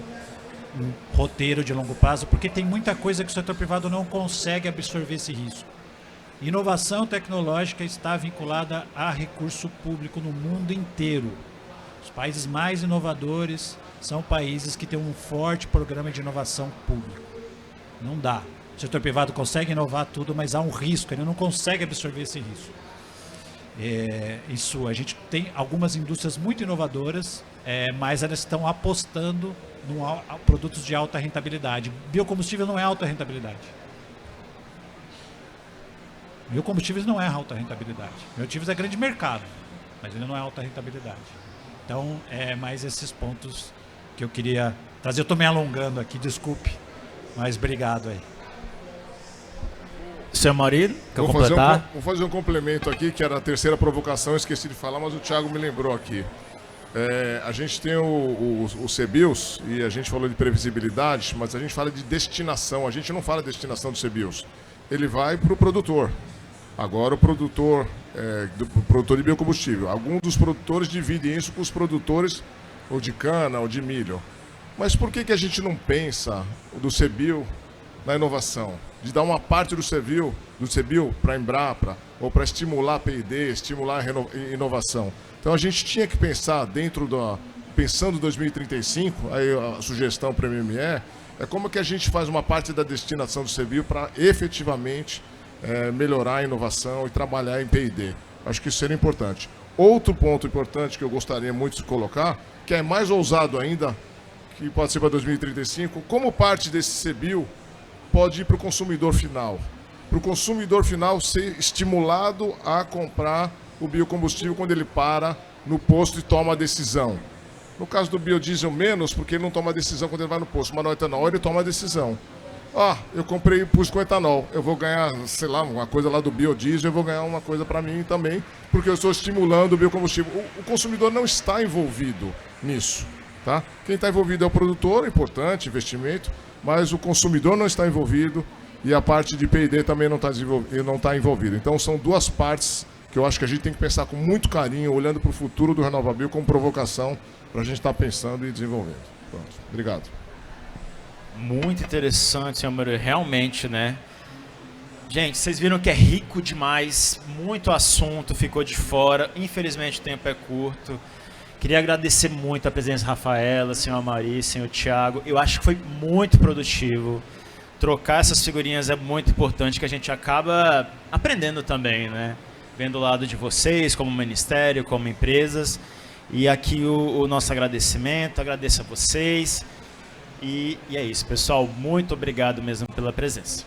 um roteiro de longo prazo, porque tem muita coisa que o setor privado não consegue absorver esse risco. Inovação tecnológica está vinculada a recurso público no mundo inteiro. Os países mais inovadores são países que têm um forte programa de inovação público. Não dá. O setor privado consegue inovar tudo, mas há um risco, ele não consegue absorver esse risco. A gente tem algumas indústrias muito inovadoras, mas elas estão apostando em produtos de alta rentabilidade. Biocombustível não é alta rentabilidade. Biocombustíveis não é alta rentabilidade. Biocombustíveis é grande mercado, mas ele não é alta rentabilidade. Então, é mais esses pontos que eu queria trazer. Eu estou me alongando aqui, desculpe, mas obrigado aí. Seu marido, quer completar? Vou fazer um complemento aqui, que era a terceira provocação, eu esqueci de falar, mas o Thiago me lembrou aqui. A gente tem o CBIOS, e a gente falou de previsibilidade, mas a gente fala de destinação, a gente não fala de destinação do CBIOS. Ele vai para o produtor. Agora o produtor de biocombustível. Alguns dos produtores dividem isso com os produtores ou de cana ou de milho. Mas por que a gente não pensa do CBIO na inovação? De dar uma parte do CBIO para a Embrapa, ou para estimular a P&D, estimular a inovação. Então a gente tinha que pensar pensando em 2035, aí a sugestão para o MME, é como que a gente faz uma parte da destinação do CBIO para efetivamente melhorar a inovação e trabalhar em P&D. Acho que isso seria importante. Outro ponto importante que eu gostaria muito de colocar, que é mais ousado ainda, que pode ser para 2035, como parte desse CBIO pode ir para o consumidor final. Para o consumidor final ser estimulado a comprar o biocombustível quando ele para no posto e toma a decisão. No caso do biodiesel, menos, porque ele não toma a decisão quando ele vai no posto, mas no etanol ele toma a decisão. Eu comprei e pus com etanol, eu vou ganhar, sei lá, uma coisa lá do biodiesel, eu vou ganhar uma coisa para mim também, porque eu estou estimulando o biocombustível. O consumidor não está envolvido nisso, tá? Quem está envolvido é o produtor, importante, investimento, mas o consumidor não está envolvido e a parte de P&D também não está envolvida. Então são duas partes que eu acho que a gente tem que pensar com muito carinho, olhando para o futuro do RenovaBio como provocação para a gente estar pensando e desenvolvendo. Pronto. Obrigado. Muito interessante, senhor Mauro, realmente, né? Gente, vocês viram que é rico demais, muito assunto ficou de fora, infelizmente o tempo é curto. Queria agradecer muito a presença da Rafaela, senhor Amaury, senhor Thiago. Eu acho que foi muito produtivo. Trocar essas figurinhas é muito importante, que a gente acaba aprendendo também, né? Vendo o lado de vocês, como ministério, como empresas. E aqui o nosso agradecimento, agradeço a vocês. E é isso, pessoal. Muito obrigado mesmo pela presença.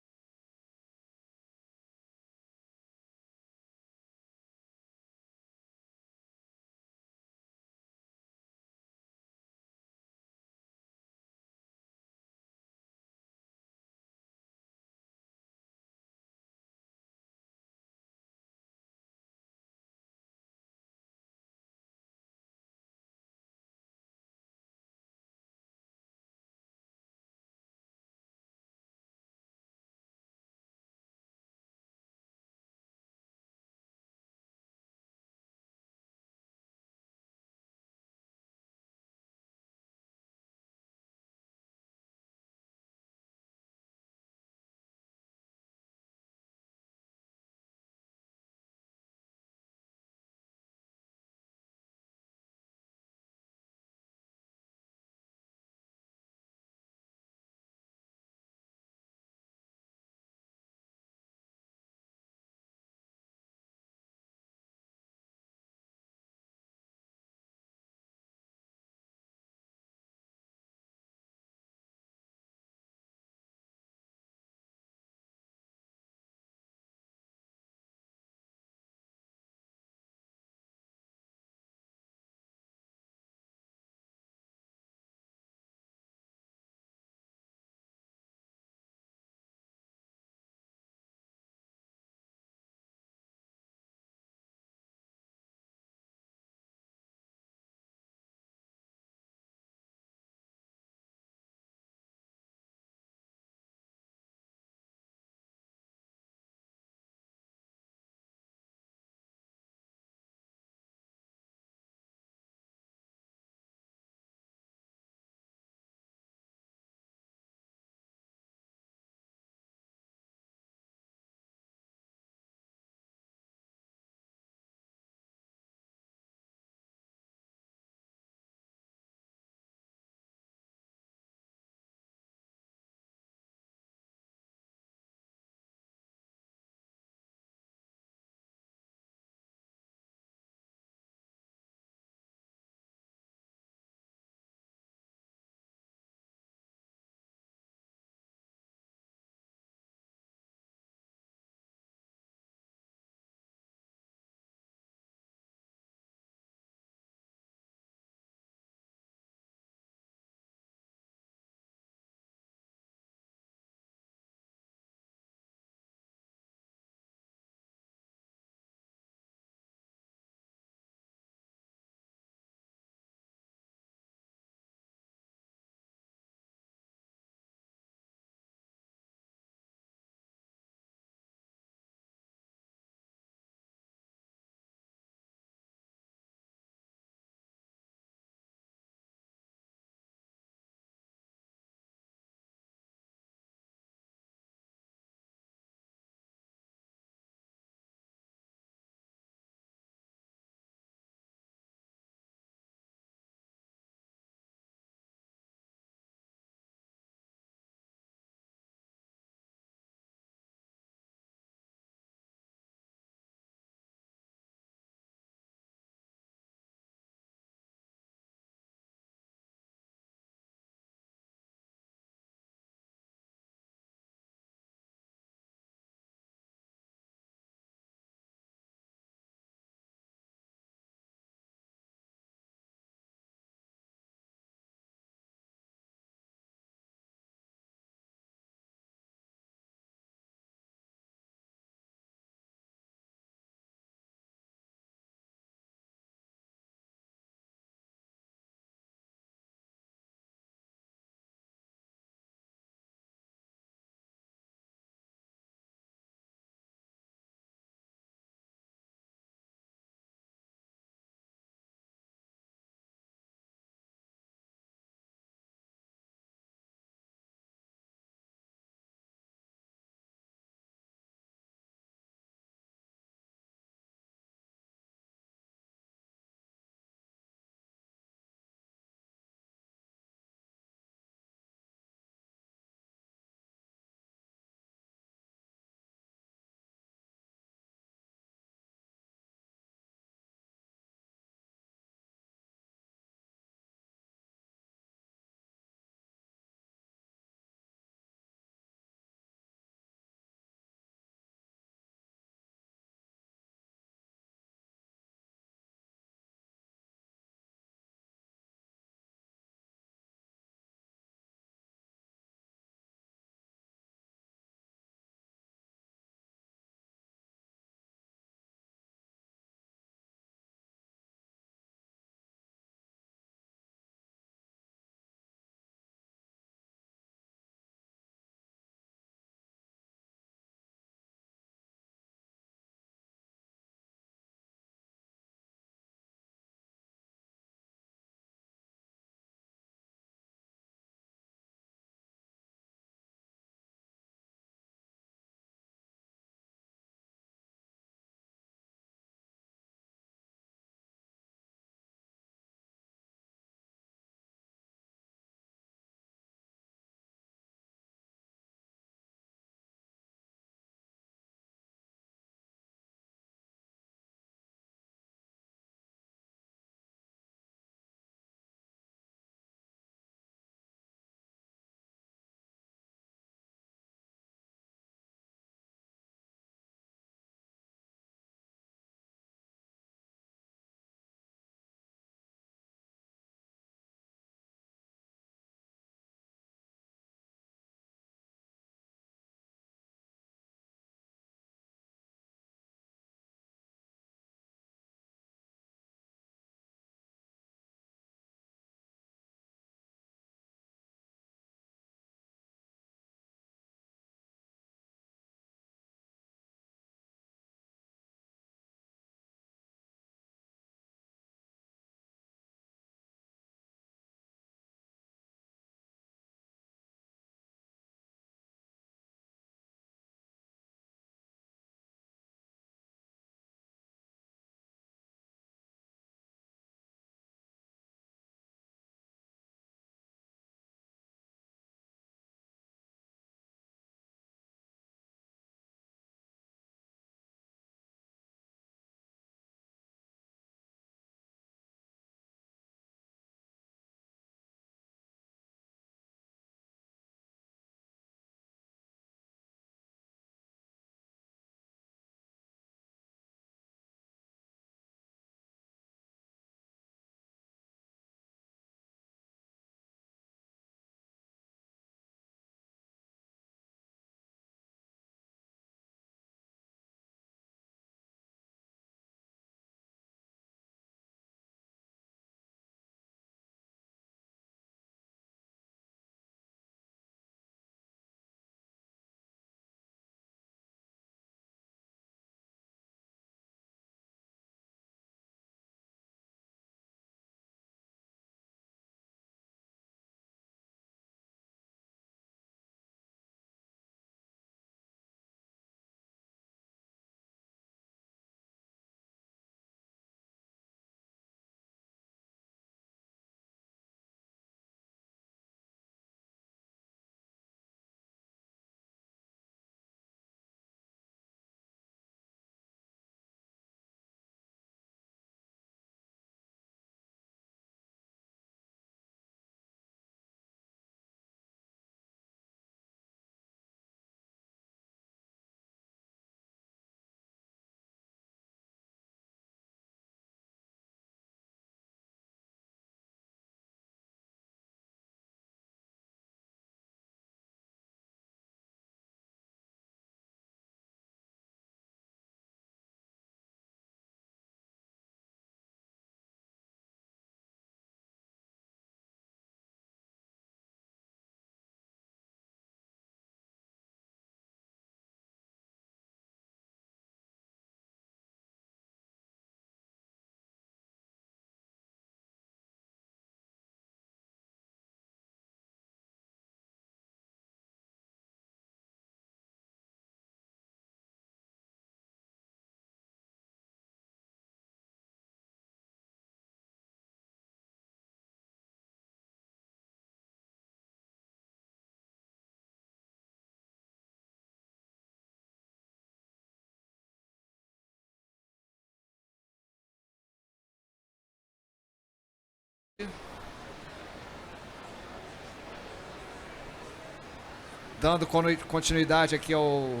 Dando continuidade aqui ao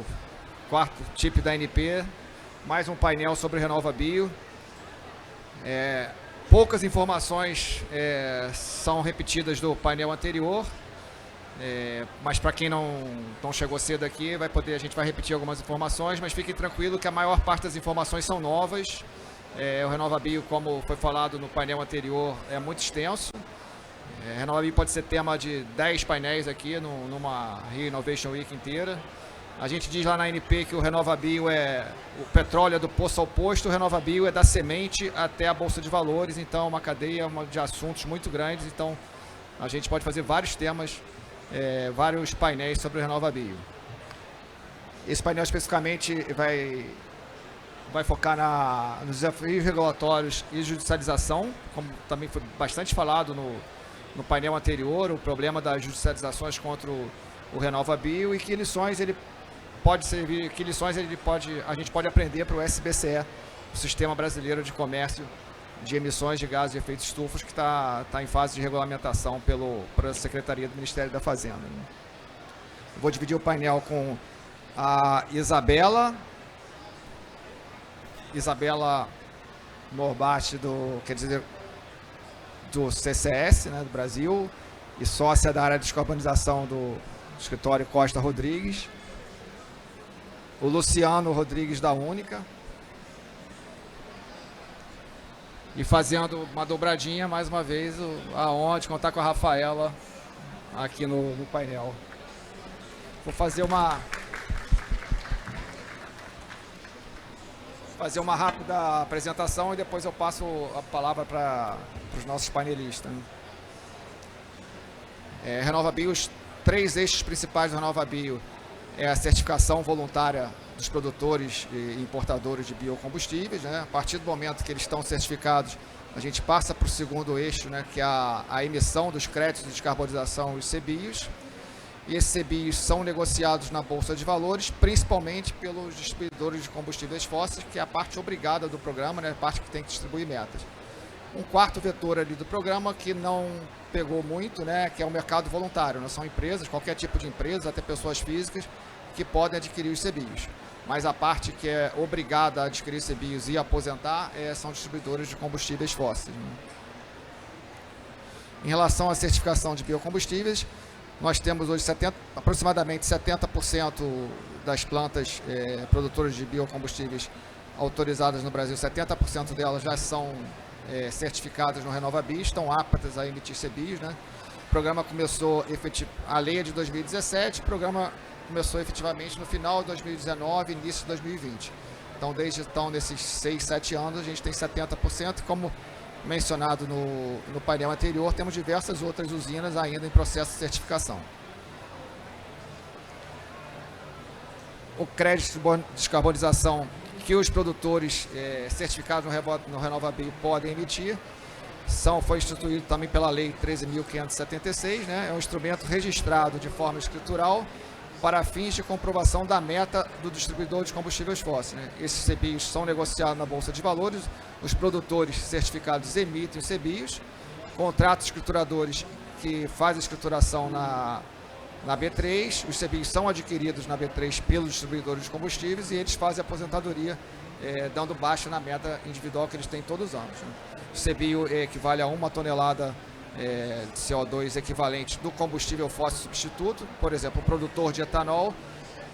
quarto tip da ANP, mais um painel sobre RenovaBio. Poucas informações são repetidas do painel anterior, mas para quem não chegou cedo aqui, a gente vai repetir algumas informações, mas fiquem tranquilo que a maior parte das informações são novas. O RenovaBio, como foi falado no painel anterior, é muito extenso. RenovaBio pode ser tema de 10 painéis aqui numa Rio Innovation Week inteira. A gente diz lá na ANP que o RenovaBio o petróleo é do poço ao posto, o RenovaBio é da semente até a Bolsa de Valores, então é uma cadeia de assuntos muito grandes, então a gente pode fazer vários temas, vários painéis sobre o RenovaBio. Esse painel especificamente vai focar nos desafios regulatórios e judicialização, como também foi bastante falado no painel anterior, o problema das judicializações contra o RenovaBio e que lições a gente pode aprender para o SBCE, o Sistema Brasileiro de Comércio de Emissões de Gases de Efeito Estufa, que está em fase de regulamentação pela Secretaria do Ministério da Fazenda. Vou dividir o painel com a Isabela Norbach, do CCS, né, do Brasil, e sócia da área de descarbonização do escritório Costa Rodrigues. O Luciano Rodrigues, da Única. E fazendo uma dobradinha, mais uma vez, aonde contar com a Rafaela aqui no painel. Vou fazer uma rápida apresentação e depois eu passo a palavra para os nossos painelistas. RenovaBio, os 3 eixos principais do RenovaBio é a certificação voluntária dos produtores e importadores de biocombustíveis, né? A partir do momento que eles estão certificados, a gente passa para o segundo eixo, né, que é a emissão dos créditos de descarbonização, os CBIOs. E esses CBIOs são negociados na Bolsa de Valores, principalmente pelos distribuidores de combustíveis fósseis, que é a parte obrigada do programa, né, a parte que tem que distribuir metas. Um quarto vetor ali do programa que não pegou muito, né, que é o mercado voluntário. Né, são empresas, qualquer tipo de empresa, até pessoas físicas, que podem adquirir os CBIOs. Mas a parte que é obrigada a adquirir CBIOs e aposentar são distribuidores de combustíveis fósseis. Né. Em relação à certificação de biocombustíveis, nós temos hoje aproximadamente 70% das plantas produtoras de biocombustíveis autorizadas no Brasil, 70% delas já são certificadas no RenovaBio, estão aptas a emitir CBIOs. Né? O programa começou, a lei é de 2017, o programa começou efetivamente no final de 2019, início de 2020. Então, nesses 6, 7 anos, a gente tem 70%, como mencionado no painel anterior, temos diversas outras usinas ainda em processo de certificação. O crédito de descarbonização que os produtores certificados no RenovaBio podem emitir foi instituído também pela Lei 13.576, né? É um instrumento registrado de forma escritural para fins de comprovação da meta do distribuidor de combustíveis fósseis. Né? Esses CBIOs são negociados na Bolsa de Valores, os produtores certificados emitem os CBIOs, contratos escrituradores que fazem a escrituração na B3, os CBIOs são adquiridos na B3 pelos distribuidores de combustíveis e eles fazem a aposentadoria dando baixa na meta individual que eles têm todos os anos. Né? O CBIO equivale a 1 tonelada de CO2 equivalente do combustível fóssil substituto. Por exemplo, o produtor de etanol,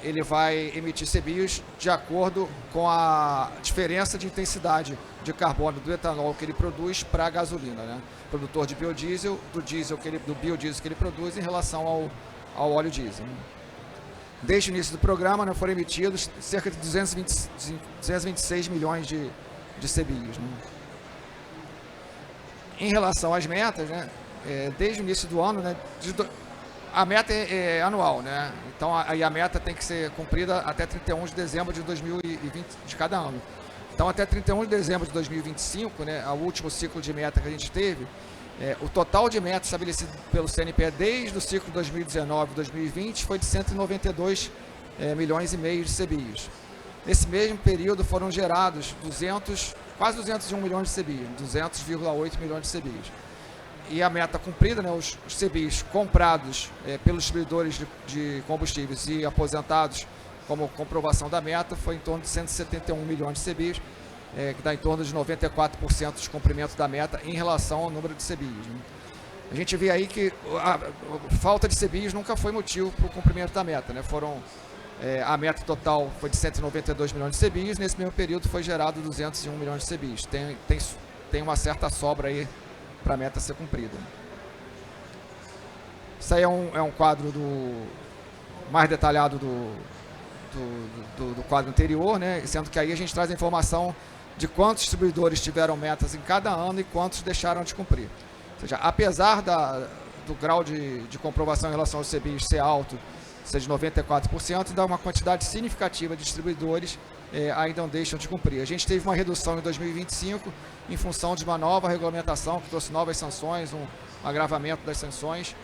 ele vai emitir CBIOs de acordo com a diferença de intensidade de carbono do etanol que ele produz para a gasolina. Né? Produtor de biodiesel, do biodiesel que ele produz em relação ao óleo diesel. Né? Desde o início do programa, né, foram emitidos cerca de 226 milhões de CBIOs. Né? Em relação às metas, né, desde o início do ano, né, a meta é anual, né? Então a meta tem que ser cumprida até 31 de dezembro de 2020 de cada ano. Então até 31 de dezembro de 2025, né, o último ciclo de meta que a gente teve, o total de metas estabelecido pelo CNPE desde o ciclo 2019-2020 foi de 192 milhões e meio de CBIOs. Nesse mesmo período foram gerados quase 201 milhões de CBIOs, 200,8 milhões de CBIOs. E a meta cumprida, né, os CBIs comprados pelos distribuidores de combustíveis e aposentados como comprovação da meta foi em torno de 171 milhões de CBIs, que dá em torno de 94% de cumprimento da meta em relação ao número de CBIs. Né? A gente vê aí que a falta de CBIs nunca foi motivo para o cumprimento da meta. Né? A meta total foi de 192 milhões de CBIs, nesse mesmo período foi gerado 201 milhões de CBIs. Tem uma certa sobra aí para a meta ser cumprida. Isso aí é um quadro mais detalhado do quadro anterior, né? Sendo que aí a gente traz a informação de quantos distribuidores tiveram metas em cada ano e quantos deixaram de cumprir. Ou seja, apesar do grau de comprovação em relação aos CBIs ser alto, ser de 94%, ainda uma quantidade significativa de distribuidores ainda não deixam de cumprir. A gente teve uma redução em 2025 em função de uma nova regulamentação que trouxe novas sanções, um agravamento das sanções.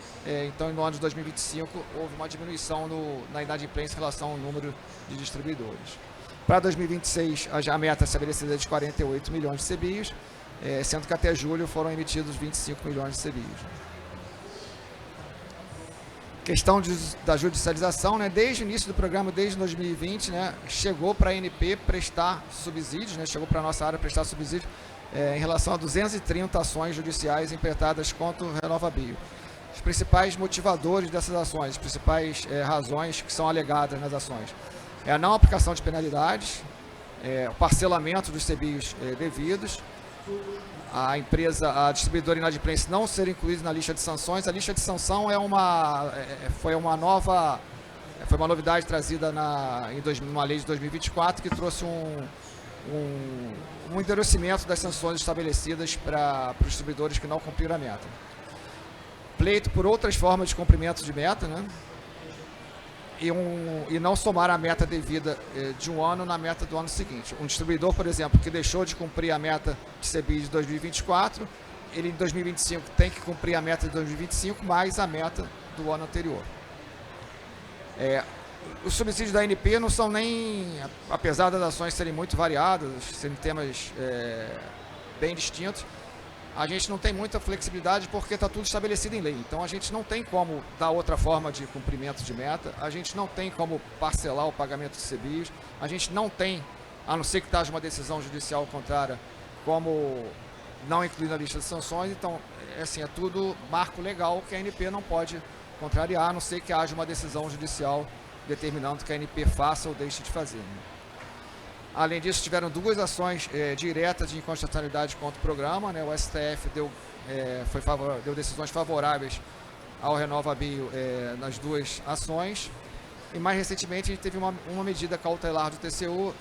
Então, no ano de 2025, houve uma diminuição na inadimplência em relação ao número de distribuidores. Para 2026, a meta estabelecida é de 48 milhões de CBIs, sendo que até julho foram emitidos 25 milhões de CBIs. Questão da judicialização, né? Desde o início do programa, desde 2020, né, chegou para a ANP prestar subsídios, né, chegou para a nossa área prestar subsídio em relação a 230 ações judiciais impetradas contra o RenovaBio. Os principais motivadores dessas ações, as principais razões que são alegadas nas ações, é a não aplicação de penalidades, o parcelamento dos CBIs devidos, a distribuidora inadimplência não ser incluída na lista de sanções. A lista de sanção foi uma novidade trazida numa lei de 2024 que trouxe um endurecimento das sanções estabelecidas para os distribuidores que não cumpriram a meta. Pleito por outras formas de cumprimento de meta, né? E não somar a meta devida de um ano na meta do ano seguinte. Um distribuidor, por exemplo, que deixou de cumprir a meta de CBI de 2024, ele em 2025 tem que cumprir a meta de 2025 mais a meta do ano anterior. Os subsídios da ANP não são nem, apesar das ações serem muito variadas, serem temas bem distintos, a gente não tem muita flexibilidade porque está tudo estabelecido em lei. Então a gente não tem como dar outra forma de cumprimento de meta, a gente não tem como parcelar o pagamento de CBIs, a gente não tem, a não ser que haja uma decisão judicial contrária, como não incluir na lista de sanções. Então, é tudo marco legal que a ANP não pode contrariar, a não ser que haja uma decisão judicial determinando que a ANP faça ou deixe de fazer. Né? Além disso, tiveram duas ações diretas de inconstitucionalidade contra o programa. Né? O STF deu decisões favoráveis ao RenovaBio nas duas ações. E mais recentemente a gente teve uma medida cautelar do TCU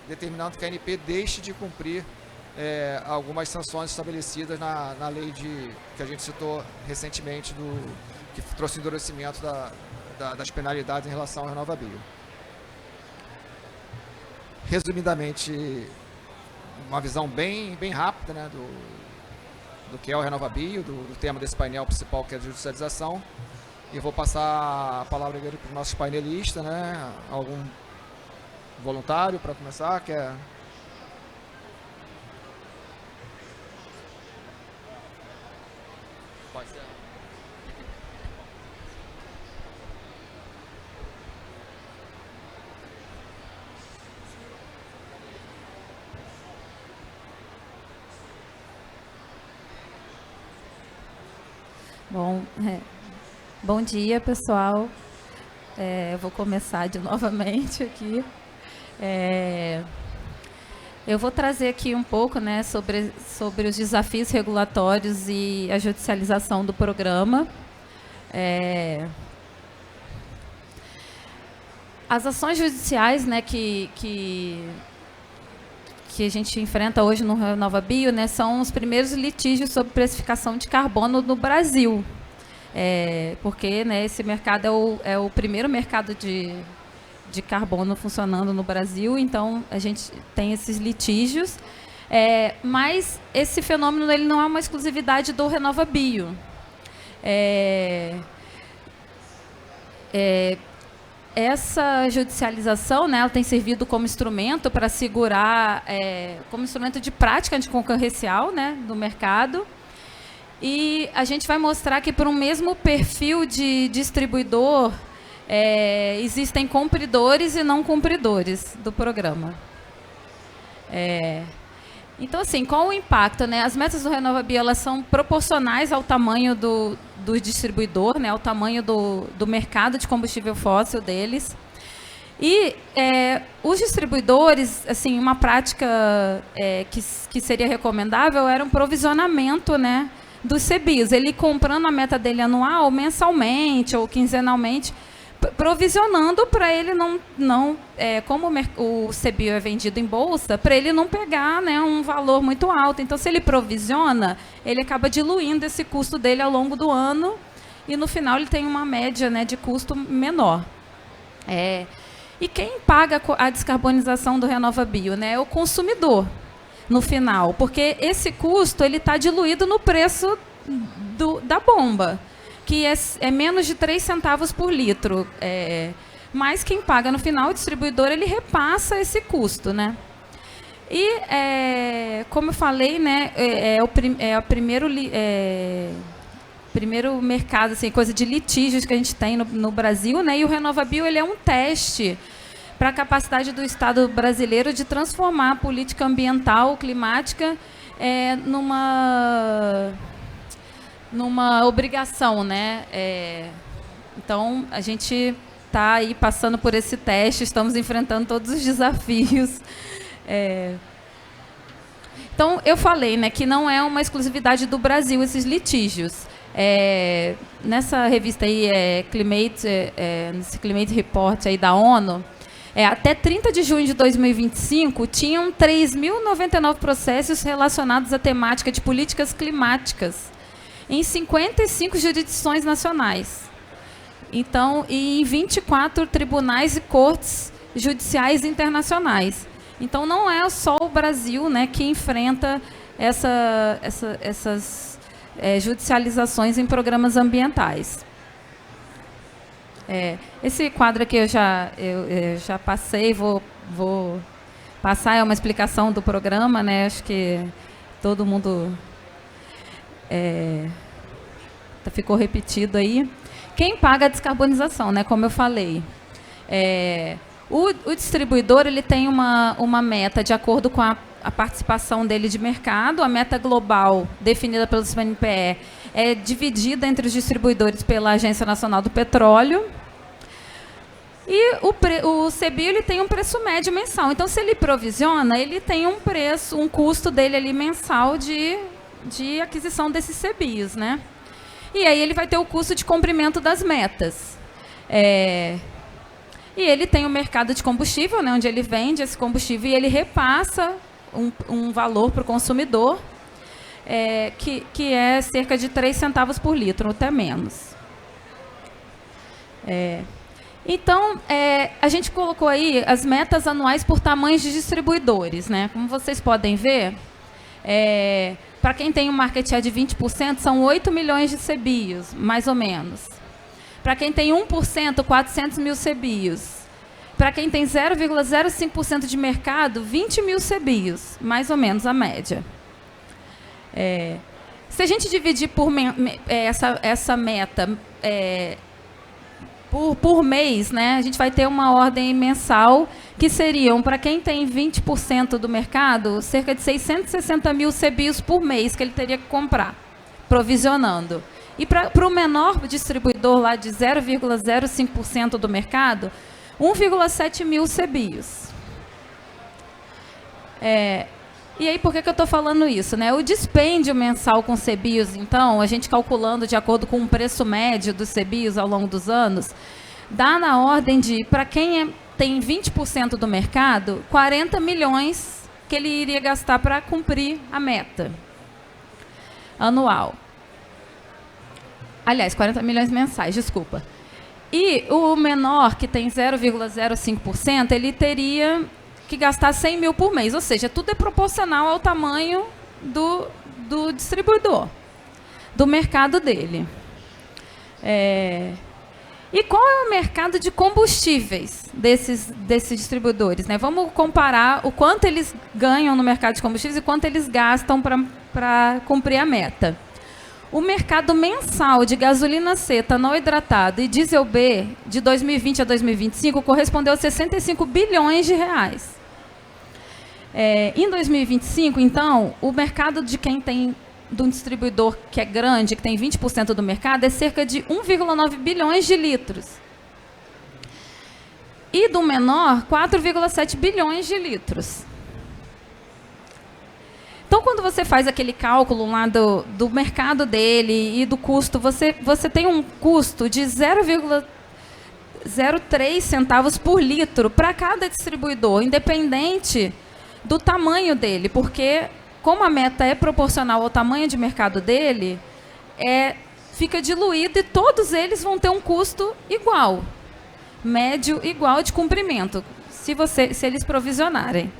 determinando que a ANP deixe de cumprir algumas sanções estabelecidas na lei que a gente citou recentemente, que trouxe endurecimento das penalidades em relação ao RenovaBio. Resumidamente, uma visão bem rápida, né, do que é o RenovaBio, do tema desse painel principal, que é a judicialização. E vou passar a palavra para os nossos painelistas, né, algum voluntário para começar, Pode ser. Bom dia, pessoal. Eu vou começar novamente aqui. Eu vou trazer aqui um pouco, né, sobre os desafios regulatórios e a judicialização do programa. As ações judiciais, né, que a gente enfrenta hoje no RenovaBio, né, são os primeiros litígios sobre precificação de carbono no Brasil. Porque, né, esse mercado é o primeiro mercado de carbono funcionando no Brasil, então a gente tem esses litígios, mas esse fenômeno ele não é uma exclusividade do RenovaBio. Essa judicialização, né, ela tem servido como instrumento para segurar, como instrumento de prática anticoncorrencial, né, do mercado. E a gente vai mostrar que para um mesmo perfil de distribuidor, existem cumpridores e não cumpridores do programa. Então, assim, qual o impacto, né? As metas do RenovaBio, elas são proporcionais ao tamanho do distribuidor, né? Ao tamanho do mercado de combustível fóssil deles. E os distribuidores, assim, uma prática que seria recomendável era um provisionamento, né, dos CBIOS. Ele comprando a meta dele anual, mensalmente ou quinzenalmente, provisionando para ele não como o CBIO é vendido em bolsa, para ele não pegar, né, um valor muito alto. Então, se ele provisiona, ele acaba diluindo esse custo dele ao longo do ano e, no final, ele tem uma média, né, de custo menor. E quem paga a descarbonização do RenovaBio, né, é o consumidor, no final, porque esse custo está diluído no preço da bomba, que é menos de 3 centavos por litro. Mas quem paga no final, o distribuidor, ele repassa esse custo, né? E, como eu falei, né, o primeiro mercado, assim, coisa de litígios que a gente tem no Brasil, né? E o RenovaBio, ele é um teste para a capacidade do Estado brasileiro de transformar a política ambiental, climática, numa obrigação, né? Então, a gente está aí passando por esse teste, estamos enfrentando todos os desafios. Então, eu falei, né, que não é uma exclusividade do Brasil esses litígios. Nessa revista aí, nesse Climate Report aí da ONU, até 30 de junho de 2025, tinham 3.099 processos relacionados à temática de políticas climáticas em 55 jurisdições nacionais. Então, e em 24 tribunais e cortes judiciais internacionais. Então, não é só o Brasil, né, que enfrenta essas judicializações em programas ambientais. Esse quadro aqui eu já passei, vou passar, é uma explicação do programa, né? Acho que todo mundo ficou repetido aí. Quem paga a descarbonização, né? Como eu falei. O distribuidor, ele tem uma meta de acordo com a participação dele de mercado. A meta global, definida pelo CNPE, é dividida entre os distribuidores pela Agência Nacional do Petróleo. E o CBIO, ele tem um preço médio mensal. Então, se ele provisiona, ele tem um custo dele ali mensal de aquisição desses CBIOs, né? E aí ele vai ter o custo de cumprimento das metas. E ele tem o mercado de combustível, né, onde ele vende esse combustível e ele repassa um valor para o consumidor, que é cerca de 3 centavos por litro, ou até menos. Então, a gente colocou aí as metas anuais por tamanhos de distribuidores, né? Como vocês podem ver, para quem tem um market share de 20%, são 8 milhões de CBIOs, mais ou menos. Para quem tem 1%, 400 mil CBIOs. Para quem tem 0,05% de mercado, 20 mil CBIOs, mais ou menos a média. Se a gente dividir essa meta por mês, né, a gente vai ter uma ordem mensal que seriam, para quem tem 20% do mercado, cerca de 660 mil CBIOs por mês que ele teria que comprar, provisionando. E para o menor distribuidor lá de 0,05% do mercado, 1,7 mil CBIOs. E aí, por que eu estou falando isso, né? O dispêndio mensal com CBIOs, então, a gente calculando de acordo com o preço médio dos CBIOs ao longo dos anos, dá na ordem de, para quem tem 20% do mercado, 40 milhões que ele iria gastar para cumprir a meta anual. Aliás, 40 milhões mensais, desculpa. E o menor, que tem 0,05%, ele teria que gastar 100 mil por mês. Ou seja, tudo é proporcional ao tamanho do distribuidor, do mercado dele. E qual é o mercado de combustíveis desses distribuidores, né? Vamos comparar o quanto eles ganham no mercado de combustíveis e quanto eles gastam para cumprir a meta. O mercado mensal de gasolina C, etanol hidratado e diesel B, de 2020 a 2025, correspondeu a 65 bilhões de reais. Em 2025, então, o mercado de quem tem, de um distribuidor que é grande, que tem 20% do mercado, é cerca de 1,9 bilhões de litros. E do menor, 4,7 bilhões de litros. Então, quando você faz aquele cálculo lá do mercado dele e do custo, você tem um custo de 0,03 centavos por litro para cada distribuidor, independente do tamanho dele, porque, como a meta é proporcional ao tamanho de mercado dele, fica diluído e todos eles vão ter um custo igual, médio igual de cumprimento, se eles provisionarem.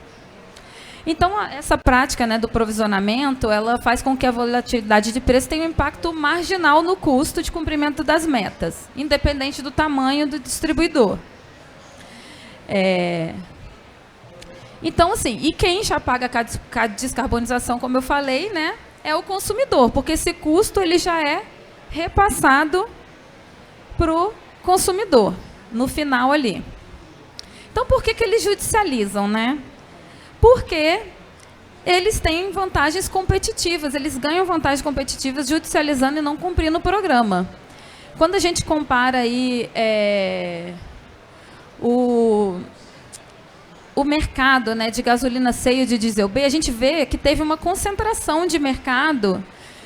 Então, essa prática, né, do provisionamento, ela faz com que a volatilidade de preço tenha um impacto marginal no custo de cumprimento das metas, independente do tamanho do distribuidor. Então, assim, e quem já paga a descarbonização, como eu falei, né, é o consumidor, porque esse custo ele já é repassado para o consumidor, no final ali. Então, por que eles judicializam, né? Porque eles têm vantagens competitivas, eles ganham vantagens competitivas judicializando e não cumprindo o programa. Quando a gente compara aí o mercado, né, de gasolina C e de diesel B, a gente vê que teve uma concentração de mercado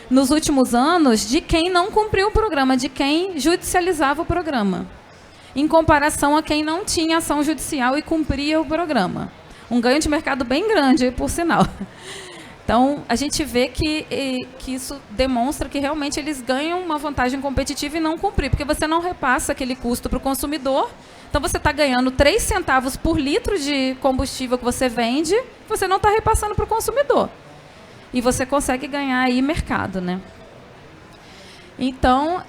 nos últimos anos de quem não cumpriu o programa, de quem judicializava o programa, em comparação a quem não tinha ação judicial e cumpria o programa. Um ganho de mercado bem grande, por sinal. Então, a gente vê que isso demonstra que realmente eles ganham uma vantagem competitiva e não cumprir, porque você não repassa aquele custo para o consumidor. Então, você está ganhando 3 centavos por litro de combustível que você vende, você não está repassando para o consumidor. E você consegue ganhar aí mercado, né? Então,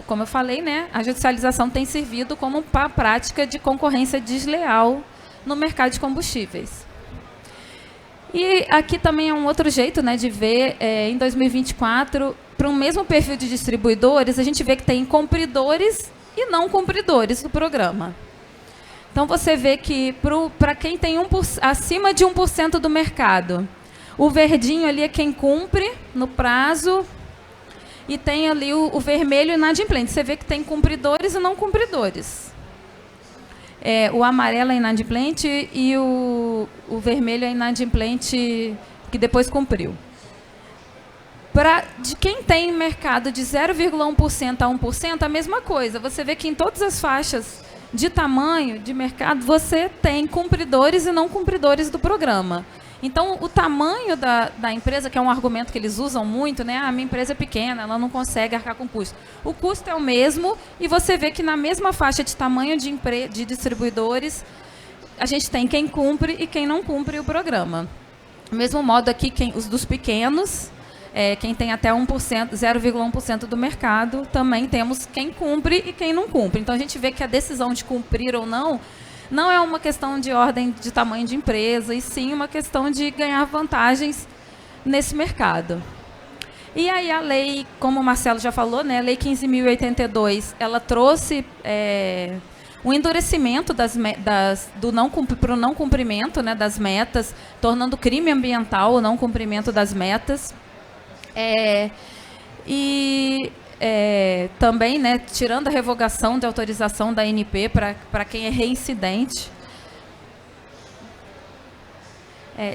como eu falei, né, a judicialização tem servido como uma prática de concorrência desleal no mercado de combustíveis. E aqui também é um outro jeito, né, de ver, em 2024, para o mesmo perfil de distribuidores, a gente vê que tem cumpridores e não cumpridores do programa. Então, você vê que para quem tem acima de 1% do mercado, o verdinho ali é quem cumpre no prazo, e tem ali o vermelho inadimplente. Você vê que tem cumpridores e não cumpridores. O amarelo é inadimplente e o vermelho é inadimplente que depois cumpriu. De quem tem mercado de 0,1% a 1%, a mesma coisa. Você vê que em todas as faixas de tamanho de mercado, você tem cumpridores e não cumpridores do programa. Então, o tamanho da empresa, que é um argumento que eles usam muito, né? A minha empresa é pequena, ela não consegue arcar com custo. O custo é o mesmo e você vê que na mesma faixa de tamanho de distribuidores, a gente tem quem cumpre e quem não cumpre o programa. Do mesmo modo aqui, os dos pequenos, quem tem até 0,1% do mercado, também temos quem cumpre e quem não cumpre. Então, a gente vê que a decisão de cumprir ou não é uma questão de ordem de tamanho de empresa, e sim uma questão de ganhar vantagens nesse mercado. E aí a lei, como o Marcelo já falou, né, a Lei 15.082, ela trouxe um endurecimento para o não cumprimento, né, das metas, tornando crime ambiental o não cumprimento das metas. Também, né, tirando a revogação de autorização da ANP para quem é reincidente.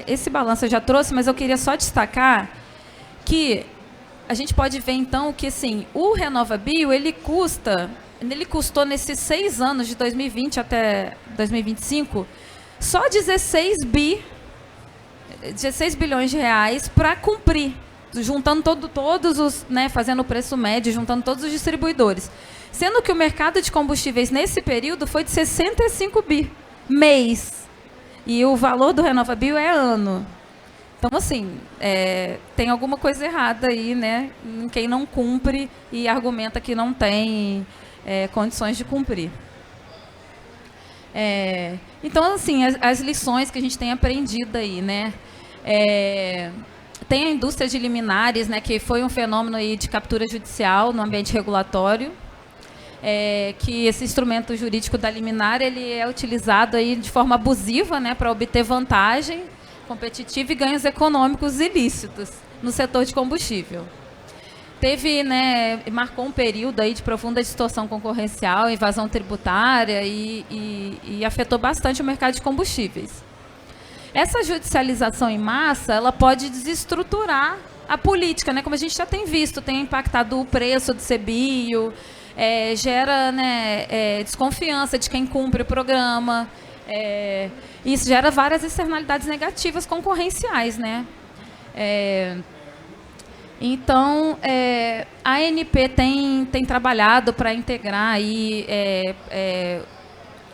Esse balanço eu já trouxe, mas eu queria só destacar que a gente pode ver, então, que assim, o RenovaBio, ele custou nesses 6 anos, de 2020 até 2025, só 16 bilhões de reais para cumprir, juntando todos os, né, fazendo o preço médio, juntando todos os distribuidores. Sendo que o mercado de combustíveis nesse período foi de 65 bi mês. E o valor do RenovaBio é ano. Então, assim, tem alguma coisa errada aí, né, em quem não cumpre e argumenta que não tem condições de cumprir. Então, assim, as lições que a gente tem aprendido aí, né? tem a indústria de liminares, né, que foi um fenômeno aí de captura judicial no ambiente regulatório, que esse instrumento jurídico da liminar ele é utilizado aí de forma abusiva, né, para obter vantagem competitiva e ganhos econômicos ilícitos no setor de combustível. Teve, né, marcou um período aí de profunda distorção concorrencial, evasão tributária e afetou bastante o mercado de combustíveis. Essa judicialização em massa, ela pode desestruturar a política, né, como a gente já tem visto, tem impactado o preço do CBio, gera, né, desconfiança de quem cumpre o programa, isso gera várias externalidades negativas concorrenciais, né? Então, a ANP tem trabalhado para integrar aí,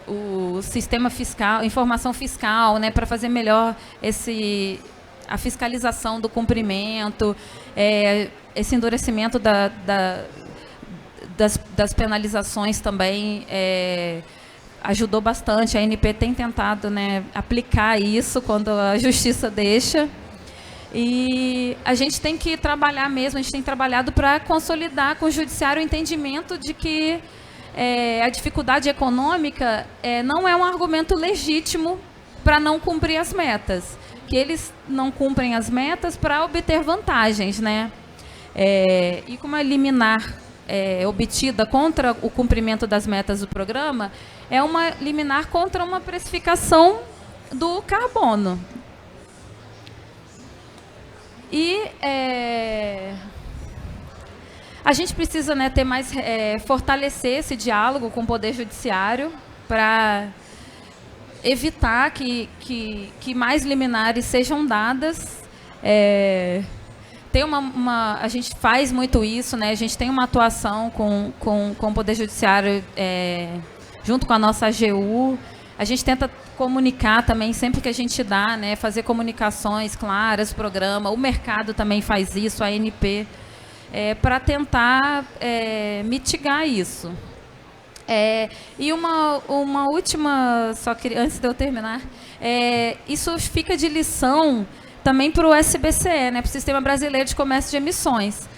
o sistema fiscal, informação fiscal, né, para fazer melhor a fiscalização do cumprimento, esse endurecimento das penalizações também ajudou bastante. A ANP tem tentado, né, aplicar isso quando a justiça deixa. E a gente tem que trabalhar mesmo, a gente tem trabalhado para consolidar com o judiciário o entendimento de que a dificuldade econômica não é um argumento legítimo para não cumprir as metas, que eles não cumprem as metas para obter vantagens, né? E como a liminar obtida contra o cumprimento das metas do programa é uma liminar contra uma precificação do carbono. E a gente precisa, né, ter mais, fortalecer esse diálogo com o Poder Judiciário para evitar que mais liminares sejam dadas. A gente faz muito isso, né? A gente tem uma atuação com o Poder Judiciário junto com a nossa AGU. A gente tenta comunicar também, sempre que a gente dá, né, fazer comunicações claras, programa. O mercado também faz isso, a ANP, para tentar mitigar isso. E uma última, só que antes de eu terminar, isso fica de lição também para o SBCE, né, para o Sistema Brasileiro de Comércio de Emissões,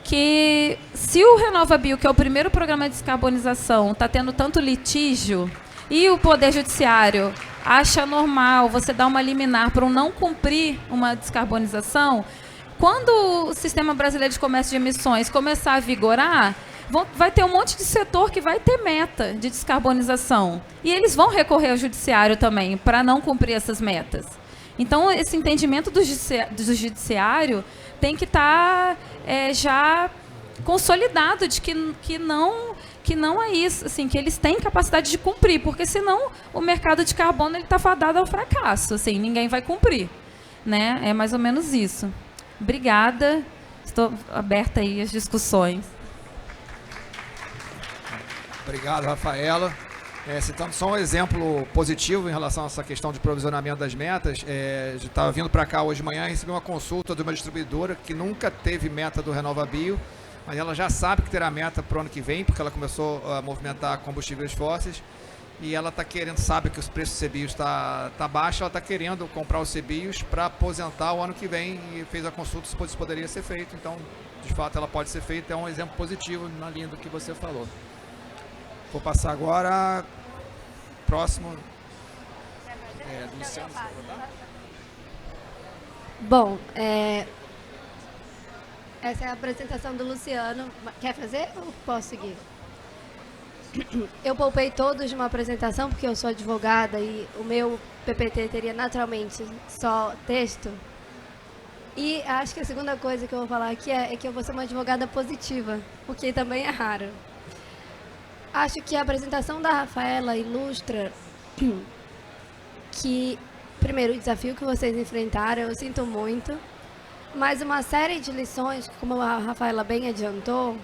que se o RenovaBio, que é o primeiro programa de descarbonização, está tendo tanto litígio, e o Poder Judiciário acha normal você dar uma liminar para não cumprir uma descarbonização, quando o Sistema Brasileiro de Comércio de Emissões começar a vigorar, vai ter um monte de setor que vai ter meta de descarbonização. E eles vão recorrer ao Judiciário também para não cumprir essas metas. Então, esse entendimento do Judiciário tem que estar já consolidado de que não é isso, assim, que eles têm capacidade de cumprir, porque senão o mercado de carbono está fadado ao fracasso, assim, ninguém vai cumprir, né? É mais ou menos isso. Obrigada, estou aberta aí às discussões. Obrigado, Rafaela. Citando só um exemplo positivo em relação a essa questão de provisionamento das metas, eu estava vindo para cá hoje de manhã e recebi uma consulta de uma distribuidora que nunca teve meta do RenovaBio, mas ela já sabe que terá meta para o ano que vem, porque ela começou a movimentar combustíveis fósseis e ela está querendo, sabe que os preços do CBios está baixo, ela está querendo comprar os CBios para aposentar o ano que vem e fez a consulta se isso poderia ser feito. Então, de fato, ela pode ser feita, é um exemplo positivo na linha do que você falou. Vou passar agora próximo. Luciano, você vai botar? Bom, essa é a apresentação do Luciano. Quer fazer ou posso seguir? Eu poupei todos de uma apresentação porque eu sou advogada e o meu PPT teria naturalmente só texto. E acho que a segunda coisa que eu vou falar aqui é que eu vou ser uma advogada positiva, o que também é raro. Acho que a apresentação da Rafaela ilustra que, primeiro, o desafio que vocês enfrentaram, eu sinto muito, mas uma série de lições, como a Rafaela bem adiantou,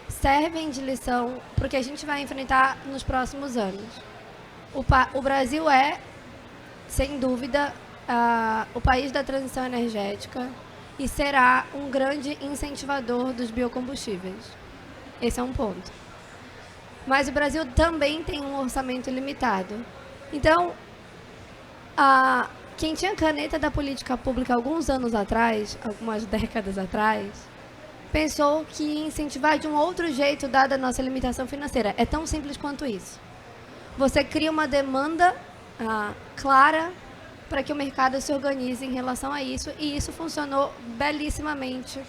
servem de lição para o que a gente vai enfrentar nos próximos anos. O Brasil é, sem dúvida, o país da transição energética e será um grande incentivador dos biocombustíveis. Esse é um ponto. Mas o Brasil também tem um orçamento limitado. Então, quem tinha caneta da política pública alguns anos atrás, algumas décadas atrás, pensou que ia incentivar de um outro jeito, dada a nossa limitação financeira. É tão simples quanto isso. Você cria uma demanda clara para que o mercado se organize em relação a isso, e isso funcionou belíssimamente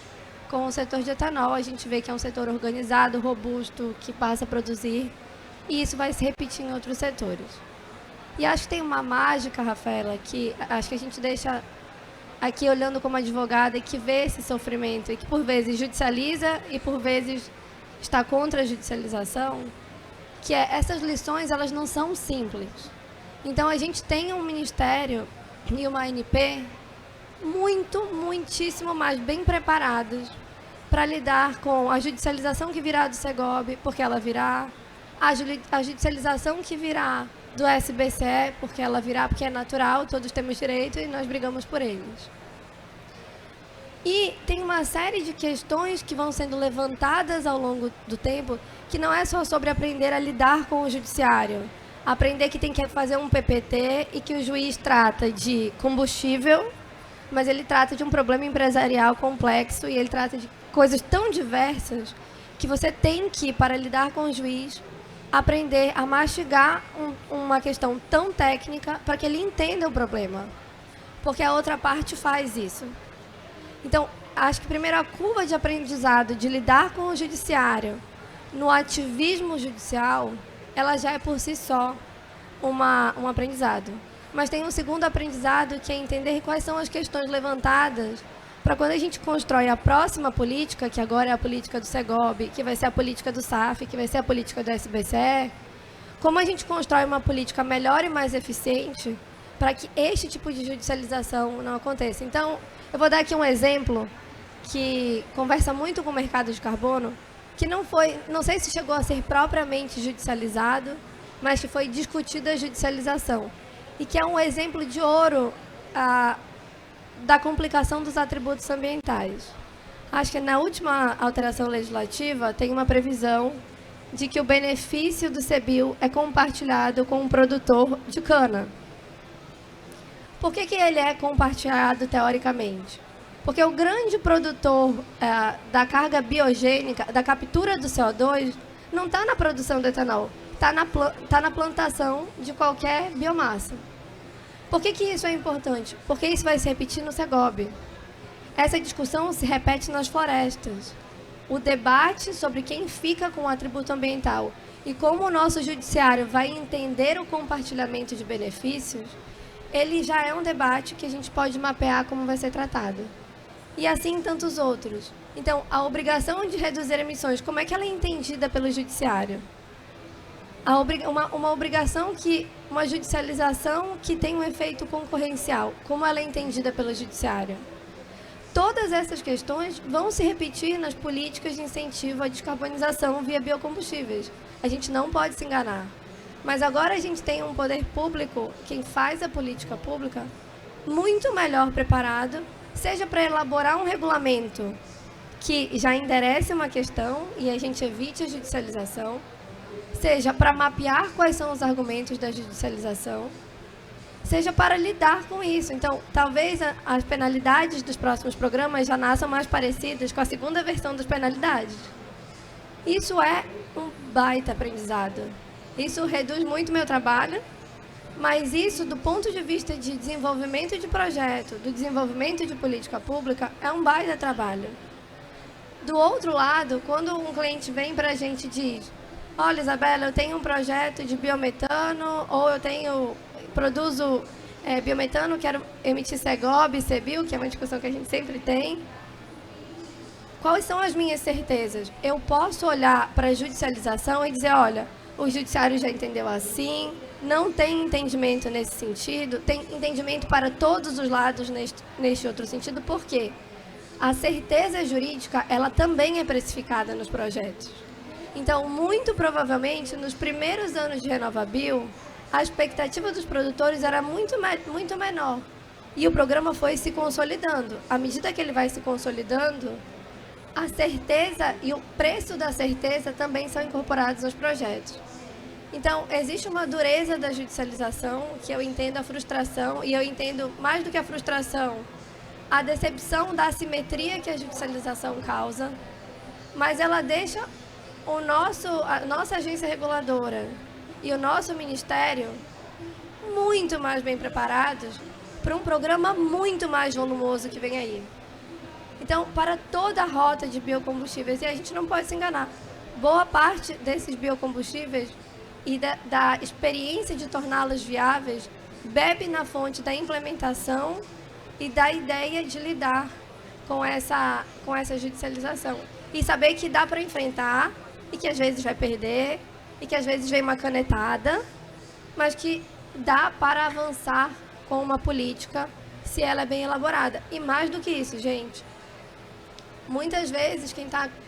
com o setor de etanol. A gente vê que é um setor organizado, robusto, que passa a produzir, e isso vai se repetir em outros setores. E acho que tem uma mágica, Rafaela, que acho que a gente deixa aqui olhando como advogada, e que vê esse sofrimento, e que por vezes judicializa e por vezes está contra a judicialização, que é essas lições, elas não são simples. Então a gente tem um ministério e uma ANP muitíssimo mais bem preparados para lidar com a judicialização que virá do Segob, porque ela virá, a judicialização que virá do SBCE, porque ela virá, porque é natural, todos temos direito e nós brigamos por eles. E tem uma série de questões que vão sendo levantadas ao longo do tempo, que não é só sobre aprender a lidar com o judiciário, aprender que tem que fazer um PPT e que o juiz trata de combustível, mas ele trata de um problema empresarial complexo e ele trata de coisas tão diversas que você tem que, para lidar com o juiz, aprender a mastigar uma questão tão técnica para que ele entenda o problema, porque a outra parte faz isso. Então, acho que primeiro a curva de aprendizado de lidar com o judiciário no ativismo judicial, ela já é por si só um aprendizado. Mas tem um segundo aprendizado, que é entender quais são as questões levantadas para quando a gente constrói a próxima política, que agora é a política do Segob, que vai ser a política do SAF, que vai ser a política do SBCE, como a gente constrói uma política melhor e mais eficiente para que este tipo de judicialização não aconteça. Então, eu vou dar aqui um exemplo que conversa muito com o mercado de carbono, que não sei se chegou a ser propriamente judicializado, mas que foi discutida a judicialização, e que é um exemplo de ouro da complicação dos atributos ambientais. Acho que na última alteração legislativa tem uma previsão de que o benefício do CBIO é compartilhado com o produtor de cana. Por que ele é compartilhado teoricamente? Porque o grande produtor da biogênica, da captura do CO2, não está na produção do etanol, está na plantação de qualquer biomassa. Por que isso é importante? Porque isso vai se repetir no Segob. Essa discussão se repete nas florestas. O debate sobre quem fica com o atributo ambiental e como o nosso judiciário vai entender o compartilhamento de benefícios, ele já é um debate que a gente pode mapear como vai ser tratado. E assim tantos outros. Então, a obrigação de reduzir emissões, como é que ela é entendida pelo judiciário? Uma obrigação uma judicialização que tem um efeito concorrencial, como ela é entendida pelo judiciário? Todas essas questões vão se repetir nas políticas de incentivo à descarbonização via biocombustíveis. A gente não pode se enganar. Mas agora a gente tem um poder público, quem faz a política pública, muito melhor preparado, seja para elaborar um regulamento que já enderece uma questão e a gente evite a judicialização, seja para mapear quais são os argumentos da judicialização, seja para lidar com isso. Então, talvez as penalidades dos próximos programas já nasçam mais parecidas com a segunda versão das penalidades. Isso é um baita aprendizado. Isso reduz muito o meu trabalho, mas isso, do ponto de vista de desenvolvimento de projeto, do desenvolvimento de política pública, é um baita trabalho. Do outro lado, quando um cliente vem para a gente e diz: olha, Isabela, eu tenho um projeto de biometano, ou eu produzo biometano, quero emitir Segob, CBIO, que é uma discussão que a gente sempre tem. Quais são as minhas certezas? Eu posso olhar para a judicialização e dizer: olha, o judiciário já entendeu assim, não tem entendimento nesse sentido, tem entendimento para todos os lados neste outro sentido, por quê? A certeza jurídica, ela também é precificada nos projetos. Então, muito provavelmente, nos primeiros anos de RenovaBio, a expectativa dos produtores era muito menor. E o programa foi se consolidando. À medida que ele vai se consolidando, a certeza e o preço da certeza também são incorporados aos projetos. Então, existe uma dureza da judicialização, que eu entendo a frustração, e eu entendo, mais do que a frustração, a decepção da assimetria que a judicialização causa, mas ela deixa a nossa agência reguladora e o nosso ministério muito mais bem preparados para um programa muito mais volumoso que vem aí. Então, para toda a rota de biocombustíveis, e a gente não pode se enganar, boa parte desses biocombustíveis e da experiência de torná-los viáveis bebe na fonte da implementação e da ideia de lidar com essa judicialização. E saber que dá para enfrentar, e que às vezes vai perder, e que às vezes vem uma canetada, mas que dá para avançar com uma política se ela é bem elaborada. E mais do que isso, gente, muitas vezes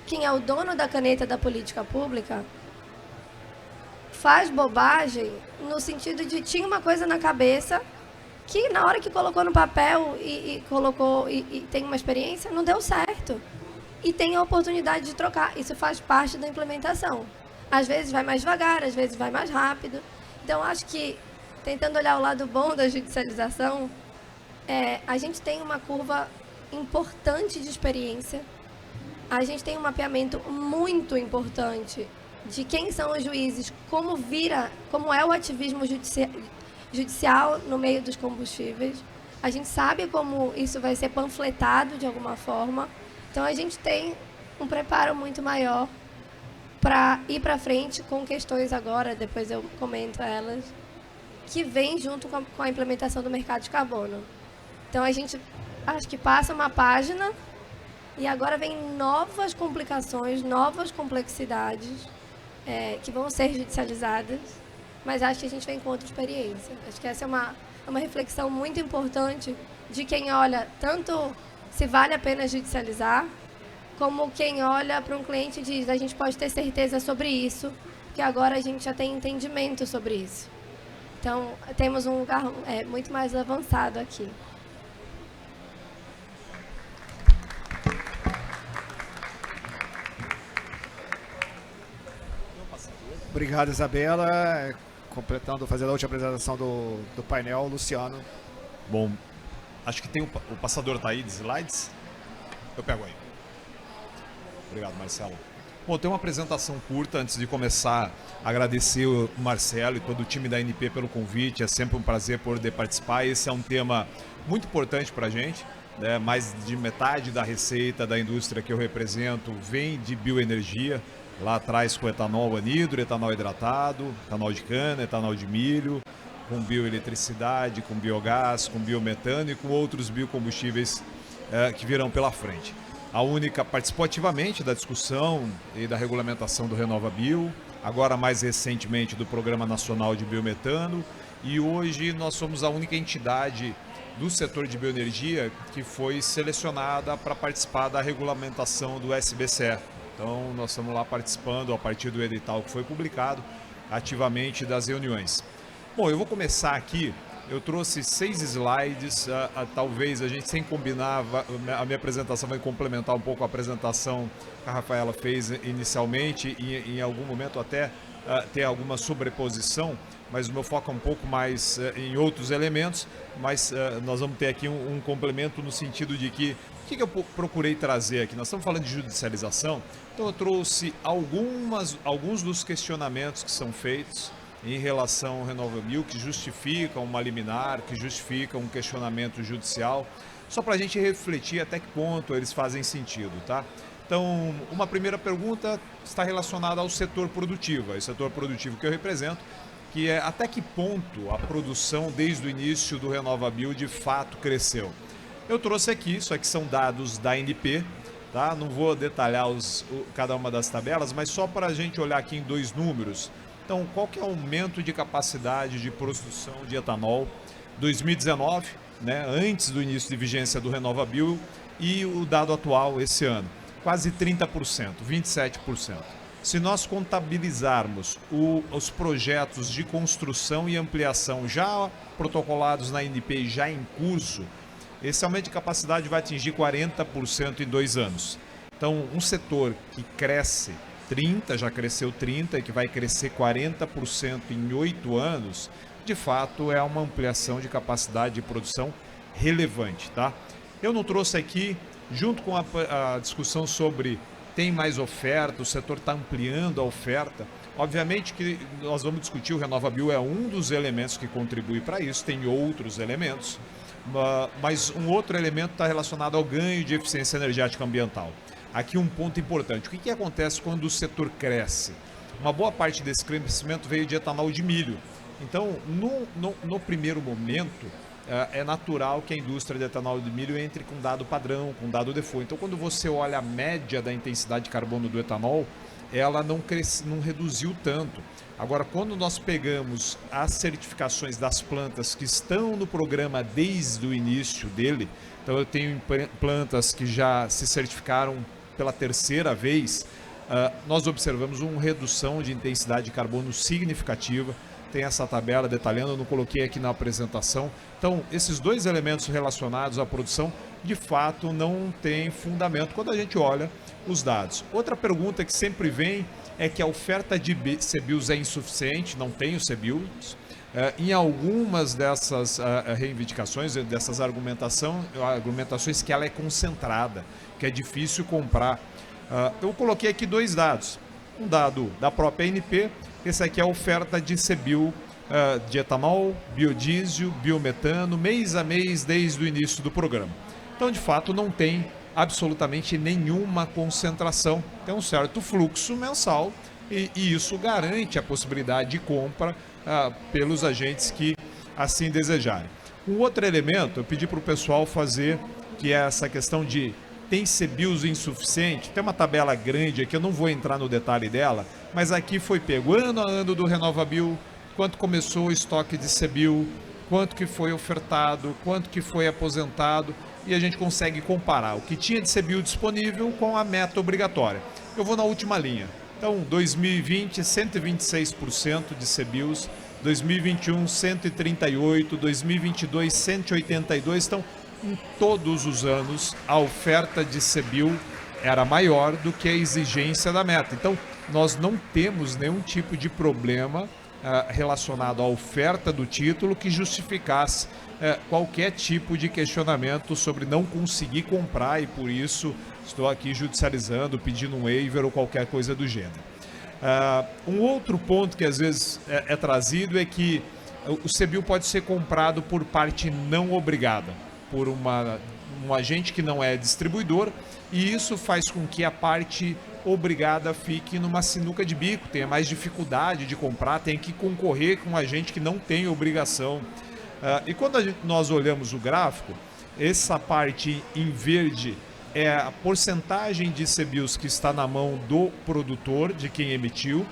quem é o dono da caneta da política pública faz bobagem no sentido de tinha uma coisa na cabeça que na hora que colocou no papel e tem uma experiência, não deu certo. E tem a oportunidade de trocar. Isso faz parte da implementação. Às vezes vai mais devagar, às vezes vai mais rápido. Então, acho que, tentando olhar o lado bom da judicialização, a gente tem uma curva importante de experiência. A gente tem um mapeamento muito importante de quem são os juízes, como é o ativismo judicial no meio dos combustíveis. A gente sabe como isso vai ser panfletado de alguma forma. Então, a gente tem um preparo muito maior para ir para frente com questões agora, depois eu comento elas, que vem junto com a implementação do mercado de carbono. Então, a gente acho que passa uma página e agora vem novas complicações, novas complexidades que vão ser judicializadas, mas acho que a gente vem com outra experiência. Acho que essa é uma reflexão muito importante de quem olha tanto se vale a pena judicializar, como quem olha para um cliente e diz, a gente pode ter certeza sobre isso, que agora a gente já tem entendimento sobre isso. Então, temos um lugar muito mais avançado aqui. Obrigado, Isabela. Completando, fazendo a última apresentação do painel, Luciano. Bom, acho que tem o passador tá aí de slides. Eu pego aí. Obrigado, Marcelo. Bom, tem uma apresentação curta antes de começar. Agradecer o Marcelo e todo o time da ANP pelo convite. É sempre um prazer poder participar. Esse é um tema muito importante para a gente, né? Mais de metade da receita da indústria que eu represento vem de bioenergia. Lá atrás com etanol anidro, etanol hidratado, etanol de cana, etanol de milho, com bioeletricidade, com biogás, com biometano e com outros biocombustíveis que virão pela frente. A única participou ativamente da discussão e da regulamentação do RenovaBio, agora mais recentemente do Programa Nacional de Biometano, e hoje nós somos a única entidade do setor de bioenergia que foi selecionada para participar da regulamentação do SBCE. Então, nós estamos lá participando, a partir do edital que foi publicado, ativamente das reuniões. Bom, eu vou começar aqui. Eu trouxe 6 slides, talvez a gente sem combinar, a minha apresentação vai complementar um pouco a apresentação que a Rafaela fez inicialmente e em algum momento até ter alguma sobreposição, mas o meu foco é um pouco mais em outros elementos, mas nós vamos ter aqui um complemento no sentido de que o que eu procurei trazer aqui? Nós estamos falando de judicialização, então eu trouxe alguns dos questionamentos que são feitos em relação ao RenovaBio, que justificam uma liminar, que justificam um questionamento judicial, só para a gente refletir até que ponto eles fazem sentido, tá? Então, uma primeira pergunta está relacionada ao setor produtivo, ao setor produtivo que eu represento, que é até que ponto a produção desde o início do RenovaBio de fato cresceu. Eu trouxe aqui, isso aqui são dados da ANP, tá? Não vou detalhar cada uma das tabelas, mas só para a gente olhar aqui em 2 números. Então, qual que é o aumento de capacidade de produção de etanol 2019, né, antes do início de vigência do RenovaBio, e o dado atual esse ano? Quase 30%, 27%. Se nós contabilizarmos os projetos de construção e ampliação já protocolados na ANP e já em curso, esse aumento de capacidade vai atingir 40% em 2 anos. Então, um setor que cresce 30, já cresceu 30 e que vai crescer 40% em 8 anos, de fato é uma ampliação de capacidade de produção relevante, tá? Eu não trouxe aqui, junto com a discussão sobre tem mais oferta, o setor está ampliando a oferta. Obviamente que nós vamos discutir, o RenovaBio é um dos elementos que contribui para isso, tem outros elementos, mas um outro elemento está relacionado ao ganho de eficiência energética ambiental. Aqui um ponto importante, o que acontece quando o setor cresce? Uma boa parte desse crescimento veio de etanol de milho. Então, no primeiro momento, é natural que a indústria de etanol de milho entre com dado padrão, com dado default. Então, quando você olha a média da intensidade de carbono do etanol, ela não reduziu tanto. Agora, quando nós pegamos as certificações das plantas que estão no programa desde o início dele, então eu tenho plantas que já se certificaram pela terceira vez, nós observamos uma redução de intensidade de carbono significativa. Tem essa tabela detalhando, eu não coloquei aqui na apresentação. Então, esses dois elementos relacionados à produção, de fato, não tem fundamento quando a gente olha os dados. Outra pergunta que sempre vem é que a oferta de CBIOS é insuficiente, não tem os CBIOS. Em algumas dessas reivindicações, dessas argumentações que ela é concentrada, que é difícil comprar. Eu coloquei aqui dois dados. Um dado da própria ANP, esse aqui é a oferta de CBIO de etanol, biodiesel, biometano, mês a mês desde o início do programa. Então, de fato, não tem absolutamente nenhuma concentração, tem um certo fluxo mensal e isso garante a possibilidade de compra pelos agentes que assim desejarem. Um outro elemento, eu pedi para o pessoal fazer, que é essa questão de tem CBIOS insuficiente, tem uma tabela grande aqui, eu não vou entrar no detalhe dela, mas aqui foi pego ano a ano do RenovaBio, quanto começou o estoque de CBIO, quanto que foi ofertado, quanto que foi aposentado, e a gente consegue comparar o que tinha de CBIO disponível com a meta obrigatória. Eu vou na última linha. Então, 2020, 126% de CBIOS, 2021, 138%, 2022, 182%. Então, em todos os anos, a oferta de CBIO era maior do que a exigência da meta. Então, nós não temos nenhum tipo de problema relacionado à oferta do título que justificasse qualquer tipo de questionamento sobre não conseguir comprar e por isso estou aqui judicializando, pedindo um waiver ou qualquer coisa do gênero. Um outro ponto que às vezes é trazido é que o CBIO pode ser comprado por parte não obrigada, por um agente que não é distribuidor, e isso faz com que a parte obrigada fique numa sinuca de bico, tenha mais dificuldade de comprar, tem que concorrer com um agente que não tem obrigação. E quando nós olhamos o gráfico, essa parte em verde é a porcentagem de CBIOS que está na mão do produtor, de quem emitiu,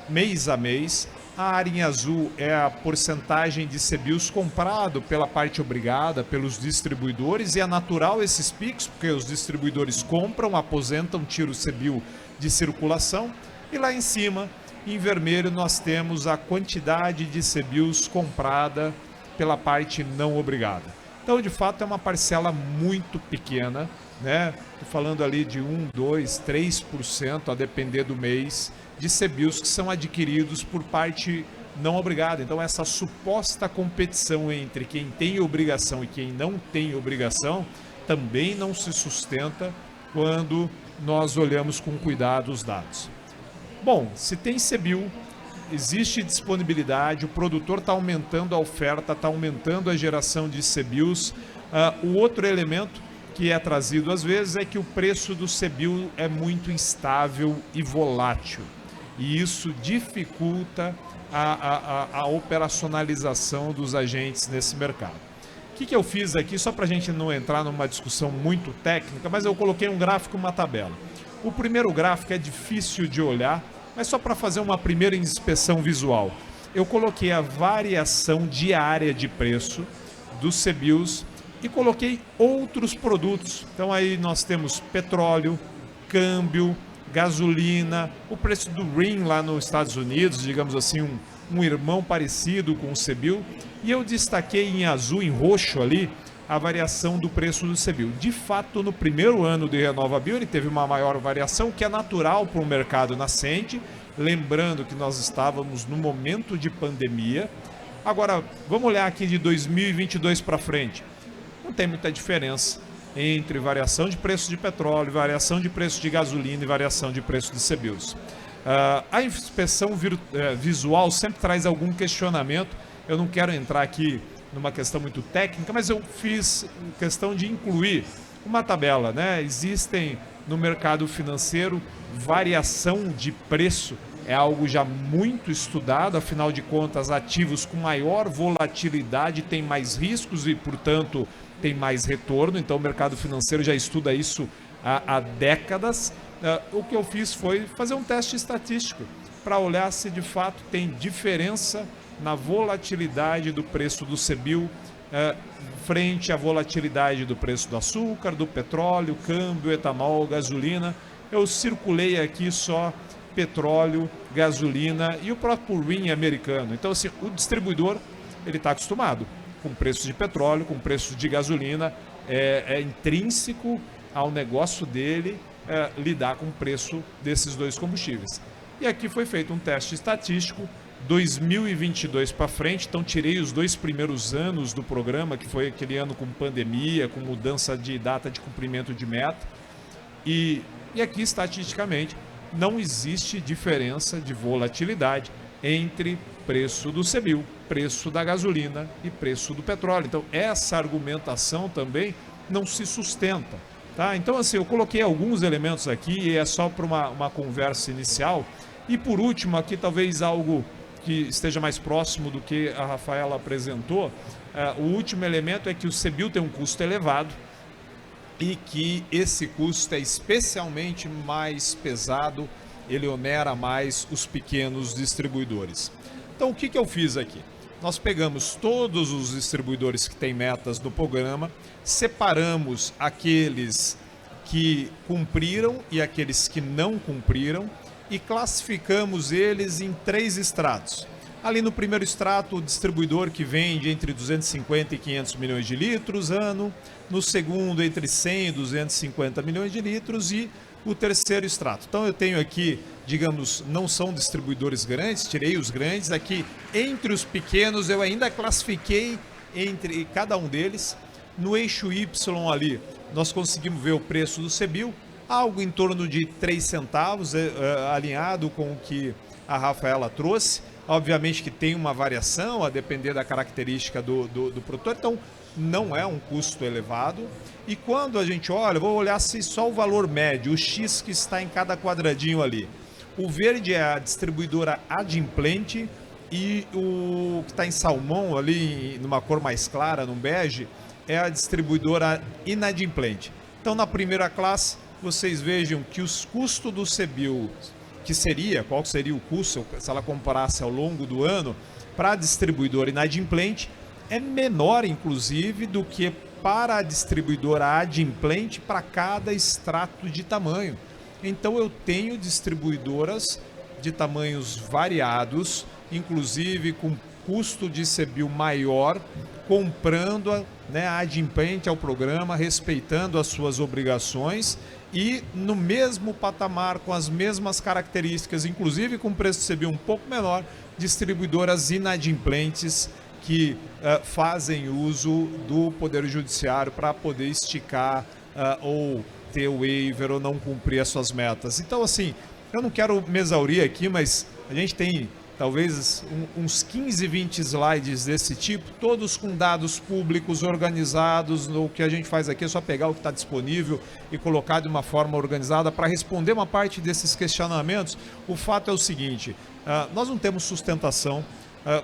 mês a mês. A área em azul é a porcentagem de CBIOS comprado pela parte obrigada, pelos distribuidores, e é natural esses picos, porque os distribuidores compram, aposentam, tiram o CBIO de circulação, e lá em cima, em vermelho, nós temos a quantidade de CBIOS comprada pela parte não obrigada. Então, de fato, é uma parcela muito pequena, né? Estou falando ali de 1, 2, 3%, a depender do mês, de CBIOS que são adquiridos por parte não obrigada. Então, essa suposta competição entre quem tem obrigação e quem não tem obrigação também não se sustenta quando nós olhamos com cuidado os dados. Bom, se tem CBIO, existe disponibilidade, o produtor está aumentando a oferta, está aumentando a geração de CBIOS. O outro elemento que é trazido às vezes é que o preço do CBIO é muito instável e volátil. E isso dificulta a operacionalização dos agentes nesse mercado. O que eu fiz aqui, só para a gente não entrar numa discussão muito técnica, mas eu coloquei um gráfico e uma tabela. O primeiro gráfico é difícil de olhar, mas só para fazer uma primeira inspeção visual. Eu coloquei a variação diária de preço dos CBIOS e coloquei outros produtos. Então aí nós temos petróleo, câmbio, gasolina, o preço do RIN lá nos Estados Unidos, digamos assim, um irmão parecido com o CBIO. E eu destaquei em azul, em roxo ali, a variação do preço do CBIO. De fato, no primeiro ano de RenovaBio, ele teve uma maior variação, que é natural para um mercado nascente, lembrando que nós estávamos no momento de pandemia. Agora, vamos olhar aqui de 2022 para frente. Não tem muita diferença entre variação de preço de petróleo, variação de preço de gasolina e variação de preço de CBIOs. A inspeção visual sempre traz algum questionamento. Eu não quero entrar aqui numa questão muito técnica, mas eu fiz questão de incluir uma tabela, né? Existem no mercado financeiro variação de preço, é algo já muito estudado, afinal de contas, ativos com maior volatilidade têm mais riscos e, portanto, tem mais retorno. Então, o mercado financeiro já estuda isso há décadas. O que eu fiz foi fazer um teste estatístico para olhar se de fato tem diferença na volatilidade do preço do CBIO frente à volatilidade do preço do açúcar, do petróleo, câmbio, etanol, gasolina. Eu circulei aqui só petróleo, gasolina e o próprio RIN americano. Então, assim, o distribuidor ele está acostumado com preço de petróleo, com preço de gasolina, é intrínseco ao negócio dele lidar com o preço desses dois combustíveis. E aqui foi feito um teste estatístico, 2022 para frente, então tirei os 2 primeiros anos do programa, que foi aquele ano com pandemia, com mudança de data de cumprimento de meta, e aqui estatisticamente não existe diferença de volatilidade entre preço do CBIO, preço da gasolina e preço do petróleo. Então essa argumentação também não se sustenta. Tá? Então, assim, eu coloquei alguns elementos aqui e é só para uma conversa inicial. E por último, aqui talvez algo que esteja mais próximo do que a Rafaela apresentou. O último elemento é que o CBIO tem um custo elevado e que esse custo é especialmente mais pesado, ele onera mais os pequenos distribuidores. Então, o que eu fiz aqui? Nós pegamos todos os distribuidores que têm metas no programa, separamos aqueles que cumpriram e aqueles que não cumpriram e classificamos eles em 3 estratos. Ali no primeiro extrato, o distribuidor que vende entre 250 e 500 milhões de litros ano, no segundo entre 100 e 250 milhões de litros e o terceiro extrato. Então eu tenho aqui, digamos, não são distribuidores grandes, tirei os grandes, aqui entre os pequenos eu ainda classifiquei entre cada um deles. No eixo Y ali, nós conseguimos ver o preço do CBIO, algo em torno de 3 centavos, alinhado com o que a Rafaela trouxe. Obviamente que tem uma variação a depender da característica do produtor, então não é um custo elevado. E quando a gente olha, vou olhar se só o valor médio, o X que está em cada quadradinho ali. O verde é a distribuidora adimplente e o que está em salmão ali, numa cor mais clara, num bege, é a distribuidora inadimplente. Então, na primeira classe, vocês vejam que os custos do CBIO, qual seria o custo se ela comparasse ao longo do ano, para a distribuidora inadimplente, é menor, inclusive, do que para a distribuidora adimplente para cada extrato de tamanho. Então, eu tenho distribuidoras de tamanhos variados, inclusive com custo de CBIO maior, comprando a adimplente ao programa, respeitando as suas obrigações e no mesmo patamar, com as mesmas características, inclusive com preço de CBIO um pouco menor, distribuidoras inadimplentes que fazem uso do Poder Judiciário para poder esticar ou ter waiver ou não cumprir as suas metas. Então, assim, eu não quero me exaurir aqui, mas a gente tem talvez uns 15, 20 slides desse tipo, todos com dados públicos organizados. O que a gente faz aqui é só pegar o que está disponível e colocar de uma forma organizada para responder uma parte desses questionamentos. O fato é o seguinte, nós não temos sustentação,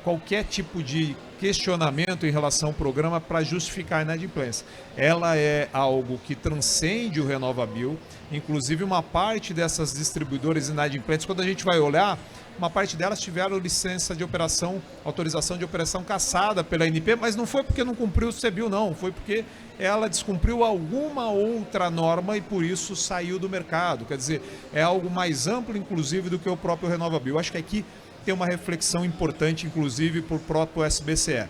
qualquer tipo de questionamento em relação ao programa para justificar a inadimplência. Ela é algo que transcende o RenovaBio, inclusive uma parte dessas distribuidoras inadimplentes, quando a gente vai olhar, uma parte delas tiveram licença de operação, autorização de operação cassada pela ANP, mas não foi porque não cumpriu o CBIO, não, foi porque ela descumpriu alguma outra norma e por isso saiu do mercado. Quer dizer, é algo mais amplo, inclusive, do que o próprio RenovaBio. Acho que aqui tem uma reflexão importante, inclusive, por próprio SBCE.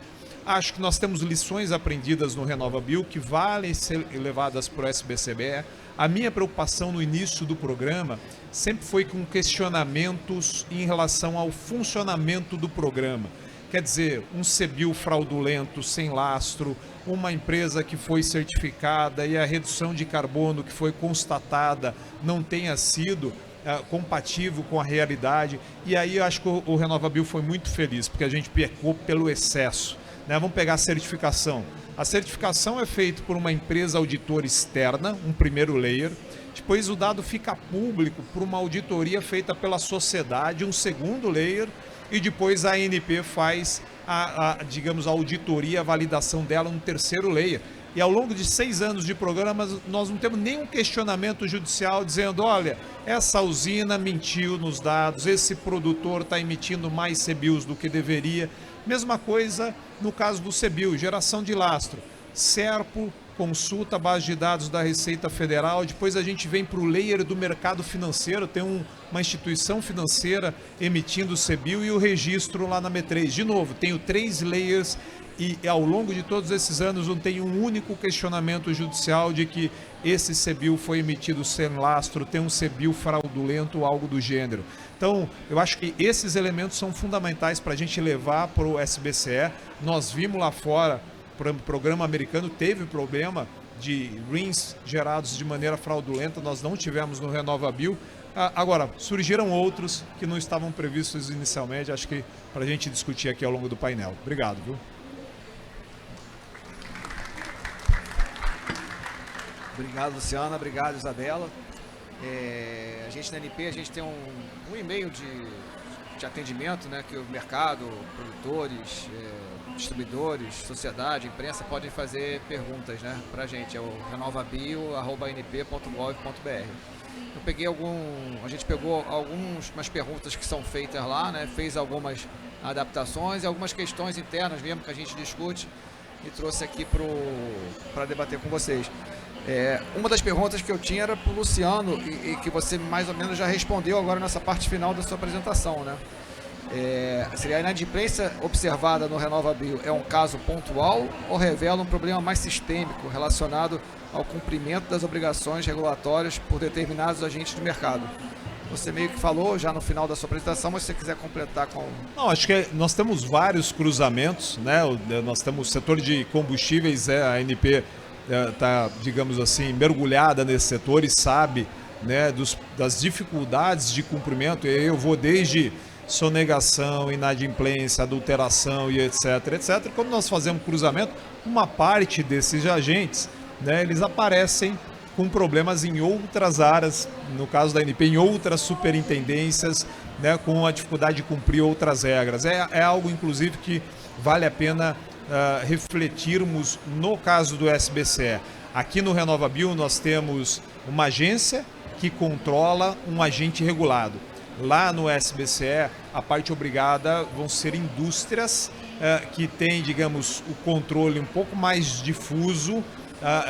acho que nós temos lições aprendidas no RenovaBio que valem ser levadas para o SBCBE. A minha preocupação no início do programa sempre foi com questionamentos em relação ao funcionamento do programa. Quer dizer, um CBIO fraudulento, sem lastro, uma empresa que foi certificada e a redução de carbono que foi constatada não tenha sido compatível com a realidade. E aí eu acho que o RenovaBio foi muito feliz, porque a gente pecou pelo excesso. Né? Vamos pegar a certificação. A certificação é feita por uma empresa auditora externa, um primeiro layer. Depois o dado fica público por uma auditoria feita pela sociedade, um segundo layer. E depois a ANP faz digamos, a auditoria, a validação dela no terceiro layer. E ao longo de 6 anos de programa, nós não temos nenhum questionamento judicial dizendo, olha, essa usina mentiu nos dados, esse produtor está emitindo mais CBIOs do que deveria. Mesma coisa no caso do CBIO, geração de lastro. Serpo consulta a base de dados da Receita Federal, depois a gente vem para o layer do mercado financeiro, tem uma instituição financeira emitindo o CBIO e o registro lá na B3. De novo, tenho 3 layers e ao longo de todos esses anos não tem um único questionamento judicial de que esse CBIO foi emitido sem lastro, tem um CBIO fraudulento ou algo do gênero. Então, eu acho que esses elementos são fundamentais para a gente levar para o SBCE. Nós vimos lá fora, o programa americano teve problema de RINs gerados de maneira fraudulenta, nós não tivemos no RenovaBio. Agora, surgiram outros que não estavam previstos inicialmente, acho que para a gente discutir aqui ao longo do painel. Obrigado, viu? Obrigado, Luciana. Obrigado, Isabela. A gente na NP, a gente tem um e-mail de atendimento, né, que o mercado, produtores, distribuidores, sociedade, imprensa podem fazer perguntas, né, para a gente. É o renovabio@np.gov.br. A gente pegou algumas perguntas que são feitas lá, né, fez algumas adaptações e algumas questões internas mesmo que a gente discute e trouxe aqui para debater com vocês. Uma das perguntas que eu tinha era para o Luciano e que você mais ou menos já respondeu agora nessa parte final da sua apresentação, né? Seria a inadimplência observada no RenovaBio é um caso pontual ou revela um problema mais sistêmico relacionado ao cumprimento das obrigações regulatórias por determinados agentes do mercado? Você meio que falou já no final da sua apresentação, mas se você quiser completar com... Não, acho que nós temos vários cruzamentos, né? Nós temos o setor de combustíveis, a ANP está, digamos assim, mergulhada nesse setor e sabe, né, das dificuldades de cumprimento. E aí eu vou desde sonegação, inadimplência, adulteração e etc, etc. Quando nós fazemos cruzamento, uma parte desses agentes, né, eles aparecem com problemas em outras áreas, no caso da ANP, em outras superintendências, né, com a dificuldade de cumprir outras regras. É algo, inclusive, que vale a pena refletirmos no caso do SBCE. Aqui no RenovaBio nós temos uma agência que controla um agente regulado. Lá no SBCE, a parte obrigada vão ser indústrias que têm, digamos, o controle um pouco mais difuso,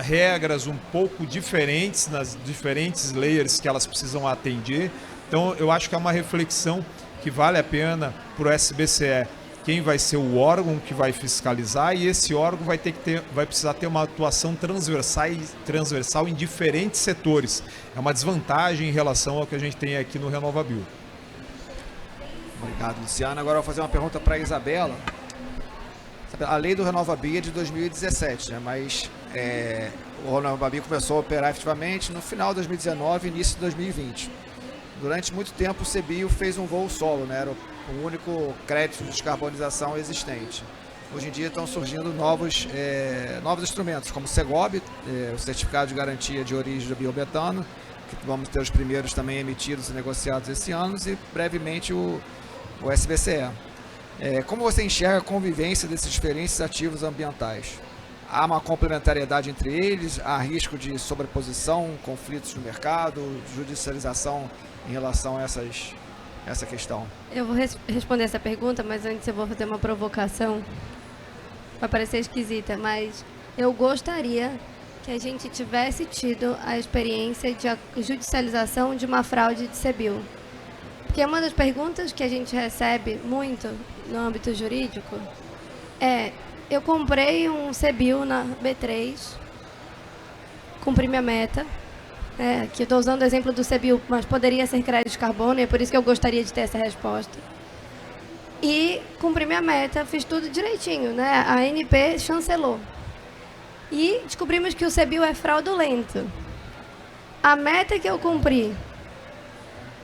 regras um pouco diferentes nas diferentes layers que elas precisam atender. Então, eu acho que é uma reflexão que vale a pena para o SBCE. Quem vai ser o órgão que vai fiscalizar, e esse órgão vai precisar ter uma atuação transversal em diferentes setores. É uma desvantagem em relação ao que a gente tem aqui no RenovaBio. Obrigado, Luciano. Agora eu vou fazer uma pergunta para a Isabela. A lei do RenovaBio é de 2017, né? Mas o RenovaBio começou a operar efetivamente no final de 2019 e início de 2020. Durante muito tempo o CBIO fez um voo solo, né? Era o único crédito de descarbonização existente. Hoje em dia estão surgindo novos instrumentos, como o CEGOB, o Certificado de Garantia de Origem do Biometano, que vamos ter os primeiros também emitidos e negociados esse ano, e brevemente o SBCE. Como você enxerga a convivência desses diferentes ativos ambientais? Há uma complementariedade entre eles? Há risco de sobreposição, conflitos no mercado, judicialização em relação a essa questão? Eu vou responder essa pergunta, mas antes eu vou fazer uma provocação. Vai parecer esquisita, mas eu gostaria que a gente tivesse tido a experiência de judicialização de uma fraude de CBIO. Porque uma das perguntas que a gente recebe muito no âmbito jurídico é: Eu comprei um CBIO na B3, cumpri minha meta. Que eu estou usando o exemplo do CBIO, mas poderia ser crédito de carbono, e é por isso que eu gostaria de ter essa resposta. E cumpri minha meta, fiz tudo direitinho, né? A ANP chancelou. E descobrimos que o CBIO é fraudulento. A meta que eu cumpri,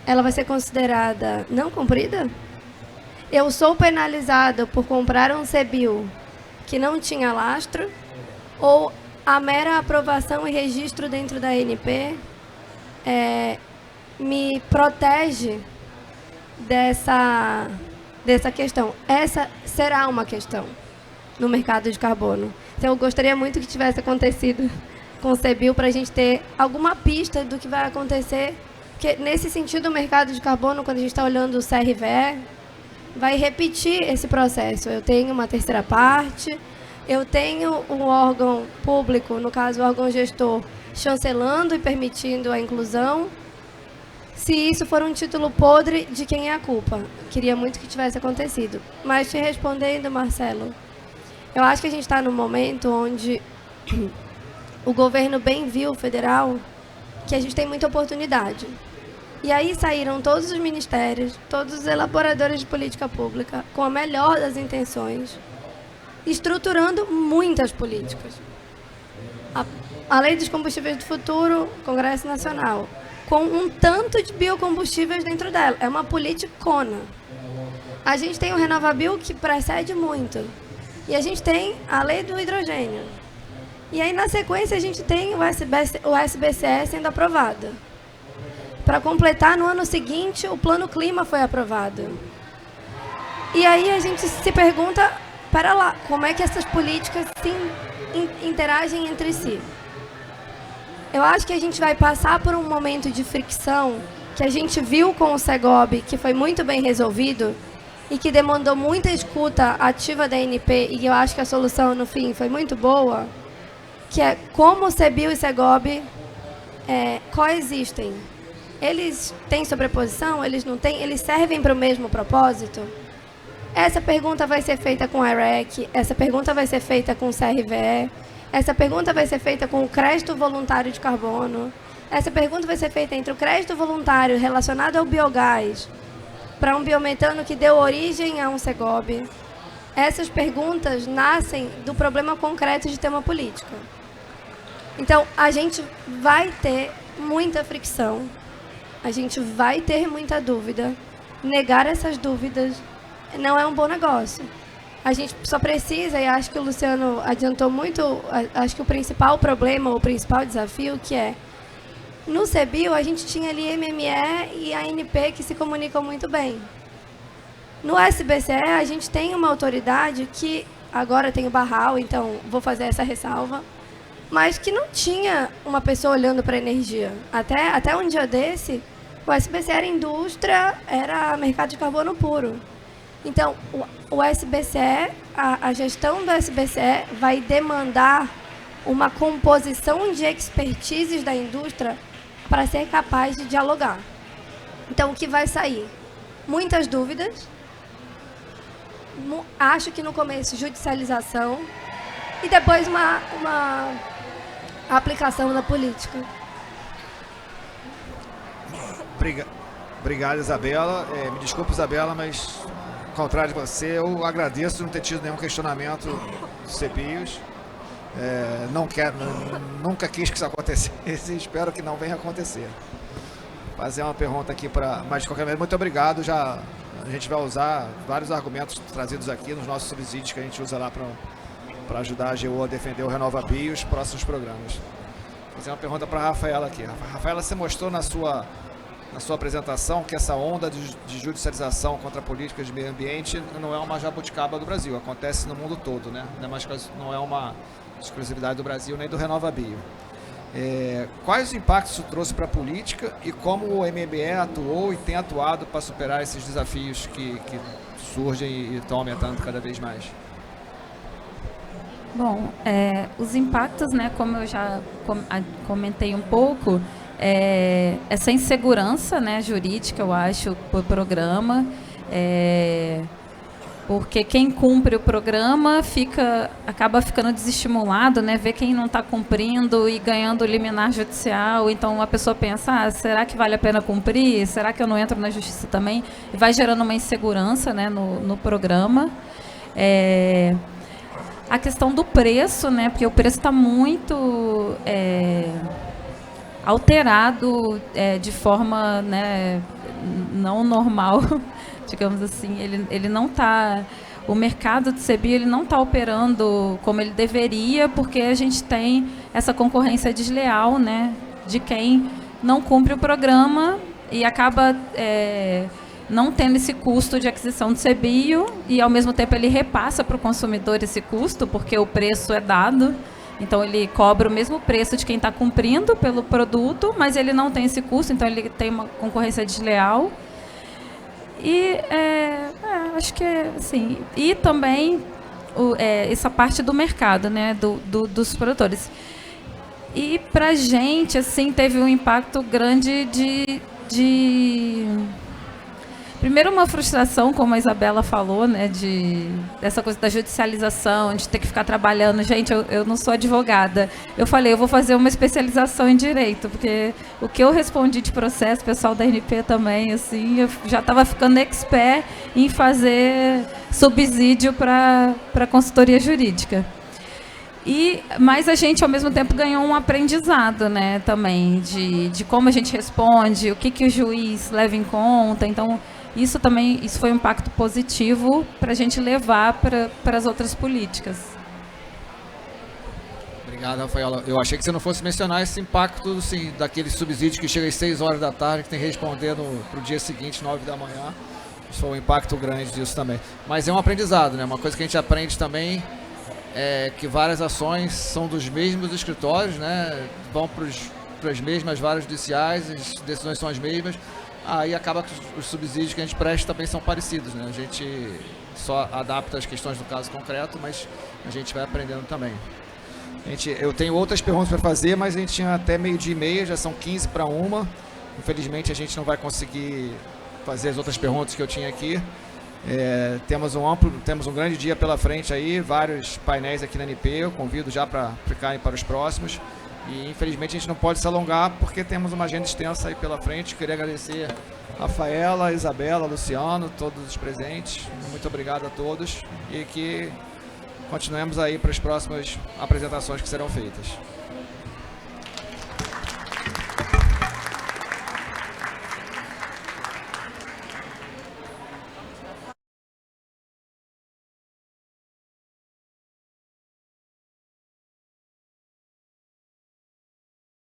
ela vai ser considerada não cumprida? Eu sou penalizado por comprar um CBIO que não tinha lastro? Ou a mera aprovação e registro dentro da ANP me protege dessa questão? Essa será uma questão no mercado de carbono. Então, eu gostaria muito que tivesse acontecido com o CBIO para a gente ter alguma pista do que vai acontecer. Porque, nesse sentido, o mercado de carbono, quando a gente está olhando o CRVE, vai repetir esse processo. Eu tenho uma terceira parte, eu tenho um órgão público, no caso o órgão gestor, chancelando e permitindo a inclusão. Se isso for um título podre, de quem é a culpa? Queria muito que tivesse acontecido. Mas te respondendo, Marcelo, eu acho que a gente está num momento onde o governo bem viu, federal, que a gente tem muita oportunidade. E aí saíram todos os ministérios, todos os elaboradores de política pública, com a melhor das intenções, estruturando muitas políticas. A Lei dos Combustíveis do Futuro, Congresso Nacional, com um tanto de biocombustíveis dentro dela. É uma politicona. A gente tem o RenovaBio, que precede muito. E a gente tem a Lei do Hidrogênio. E aí, na sequência, a gente tem o SBCE sendo aprovado. Para completar, no ano seguinte, o Plano Clima foi aprovado. E aí a gente se pergunta, pera lá, como é que essas políticas interagem entre si? Eu acho que a gente vai passar por um momento de fricção que a gente viu com o Segob, que foi muito bem resolvido e que demandou muita escuta ativa da ANP, e eu acho que a solução, no fim, foi muito boa, que é como o CBIO e o Segob coexistem. Eles têm sobreposição? Eles não têm? Eles servem para o mesmo propósito? Essa pergunta vai ser feita com a REC, essa pergunta vai ser feita com o CRVE, essa pergunta vai ser feita com o crédito voluntário de carbono, essa pergunta vai ser feita entre o crédito voluntário relacionado ao biogás para um biometano que deu origem a um Segob. Essas perguntas nascem do problema concreto de ter uma política. Então, a gente vai ter muita fricção, a gente vai ter muita dúvida. Negar essas dúvidas não é um bom negócio. A gente só precisa, e acho que o Luciano adiantou muito, acho que o principal problema, o principal desafio, que é, no CBIO a gente tinha ali MME e a ANP que se comunicam muito bem. No SBCE a gente tem uma autoridade que, agora tem o Barral, então vou fazer essa ressalva, mas que não tinha uma pessoa olhando para a energia. Até um dia desse, o SBCE era indústria, era mercado de carbono puro. Então, o SBCE, a gestão do SBCE vai demandar uma composição de expertises da indústria para ser capaz de dialogar. Então, o que vai sair? Muitas dúvidas. Acho que no começo, judicialização. E depois uma aplicação da política. Obrigado, Isabela. Me desculpe, Isabela, mas, ao contrário de você, eu agradeço não ter tido nenhum questionamento dos CBIOs. Nunca quis que isso acontecesse e espero que não venha acontecer. Fazer uma pergunta aqui, mas de qualquer maneira, muito obrigado. Já a gente vai usar vários argumentos trazidos aqui nos nossos subsídios que a gente usa lá para ajudar a AGU a defender o RenovaBio e os próximos programas. Vou fazer uma pergunta para a Rafaela aqui. Rafaela, você mostrou na sua apresentação que essa onda de judicialização contra políticas de meio ambiente não é uma jabuticaba do Brasil, acontece no mundo todo, né? Não é uma exclusividade do Brasil nem do RenovaBio. Quais os impactos isso trouxe para a política e como o MBE atuou e tem atuado para superar esses desafios que surgem e estão aumentando cada vez mais? Bom, os impactos, né, como eu já comentei um pouco, essa insegurança, né, jurídica, eu acho, por programa, porque quem cumpre o programa acaba ficando desestimulado, né? Vê quem não está cumprindo e ganhando liminar judicial. Então a pessoa pensa, será que vale a pena cumprir? Será que eu não entro na justiça também? E vai gerando uma insegurança, né, no programa. A questão do preço, né? Porque o preço está muito alterado de forma, né, não normal. Digamos assim, ele não está, o mercado de CBio ele não está operando como ele deveria, porque a gente tem essa concorrência desleal, né, de quem não cumpre o programa e acaba não tendo esse custo de aquisição de CBio e, ao mesmo tempo, ele repassa para o consumidor esse custo, porque o preço é dado. Então, ele cobra o mesmo preço de quem está cumprindo pelo produto, mas ele não tem esse custo, então ele tem uma concorrência desleal. E acho que assim, e também essa parte do mercado, né, dos produtores. E para a gente, assim, teve um impacto grande primeiro, uma frustração, como a Isabela falou, né, dessa coisa da judicialização, de ter que ficar trabalhando. Gente, eu não sou advogada. Eu falei, eu vou fazer uma especialização em direito, porque o que eu respondi de processo, o pessoal da NP também, assim, eu já estava ficando expert em fazer subsídio para consultoria jurídica. Mas a gente, ao mesmo tempo, ganhou um aprendizado, né, também, de como a gente responde, o que o juiz leva em conta. Então, isso foi um impacto positivo para a gente levar para as outras políticas. Obrigado, Rafaela. Eu achei que você não fosse mencionar esse impacto, assim, daquele subsídio que chega às 6 horas da tarde, que tem que responder para o dia seguinte, 9 da manhã. Isso foi um impacto grande disso também. Mas é um aprendizado, né? Uma coisa que a gente aprende também é que várias ações são dos mesmos escritórios, né? Vão para as mesmas varas judiciais, as decisões são as mesmas. Aí acaba que os subsídios que a gente presta também são parecidos, né? A gente só adapta as questões do caso concreto, mas a gente vai aprendendo também. Eu tenho outras perguntas para fazer, mas a gente tinha até 12h30, já são 15 para 1. Infelizmente a gente não vai conseguir fazer as outras perguntas que eu tinha aqui. Temos um grande dia pela frente aí, vários painéis aqui na NP, eu convido já para ficarem para os próximos. E infelizmente a gente não pode se alongar porque temos uma agenda extensa aí pela frente. Queria agradecer a Rafaela, a Isabela, a Luciano, todos os presentes. Muito obrigado a todos e que continuemos aí para as próximas apresentações que serão feitas.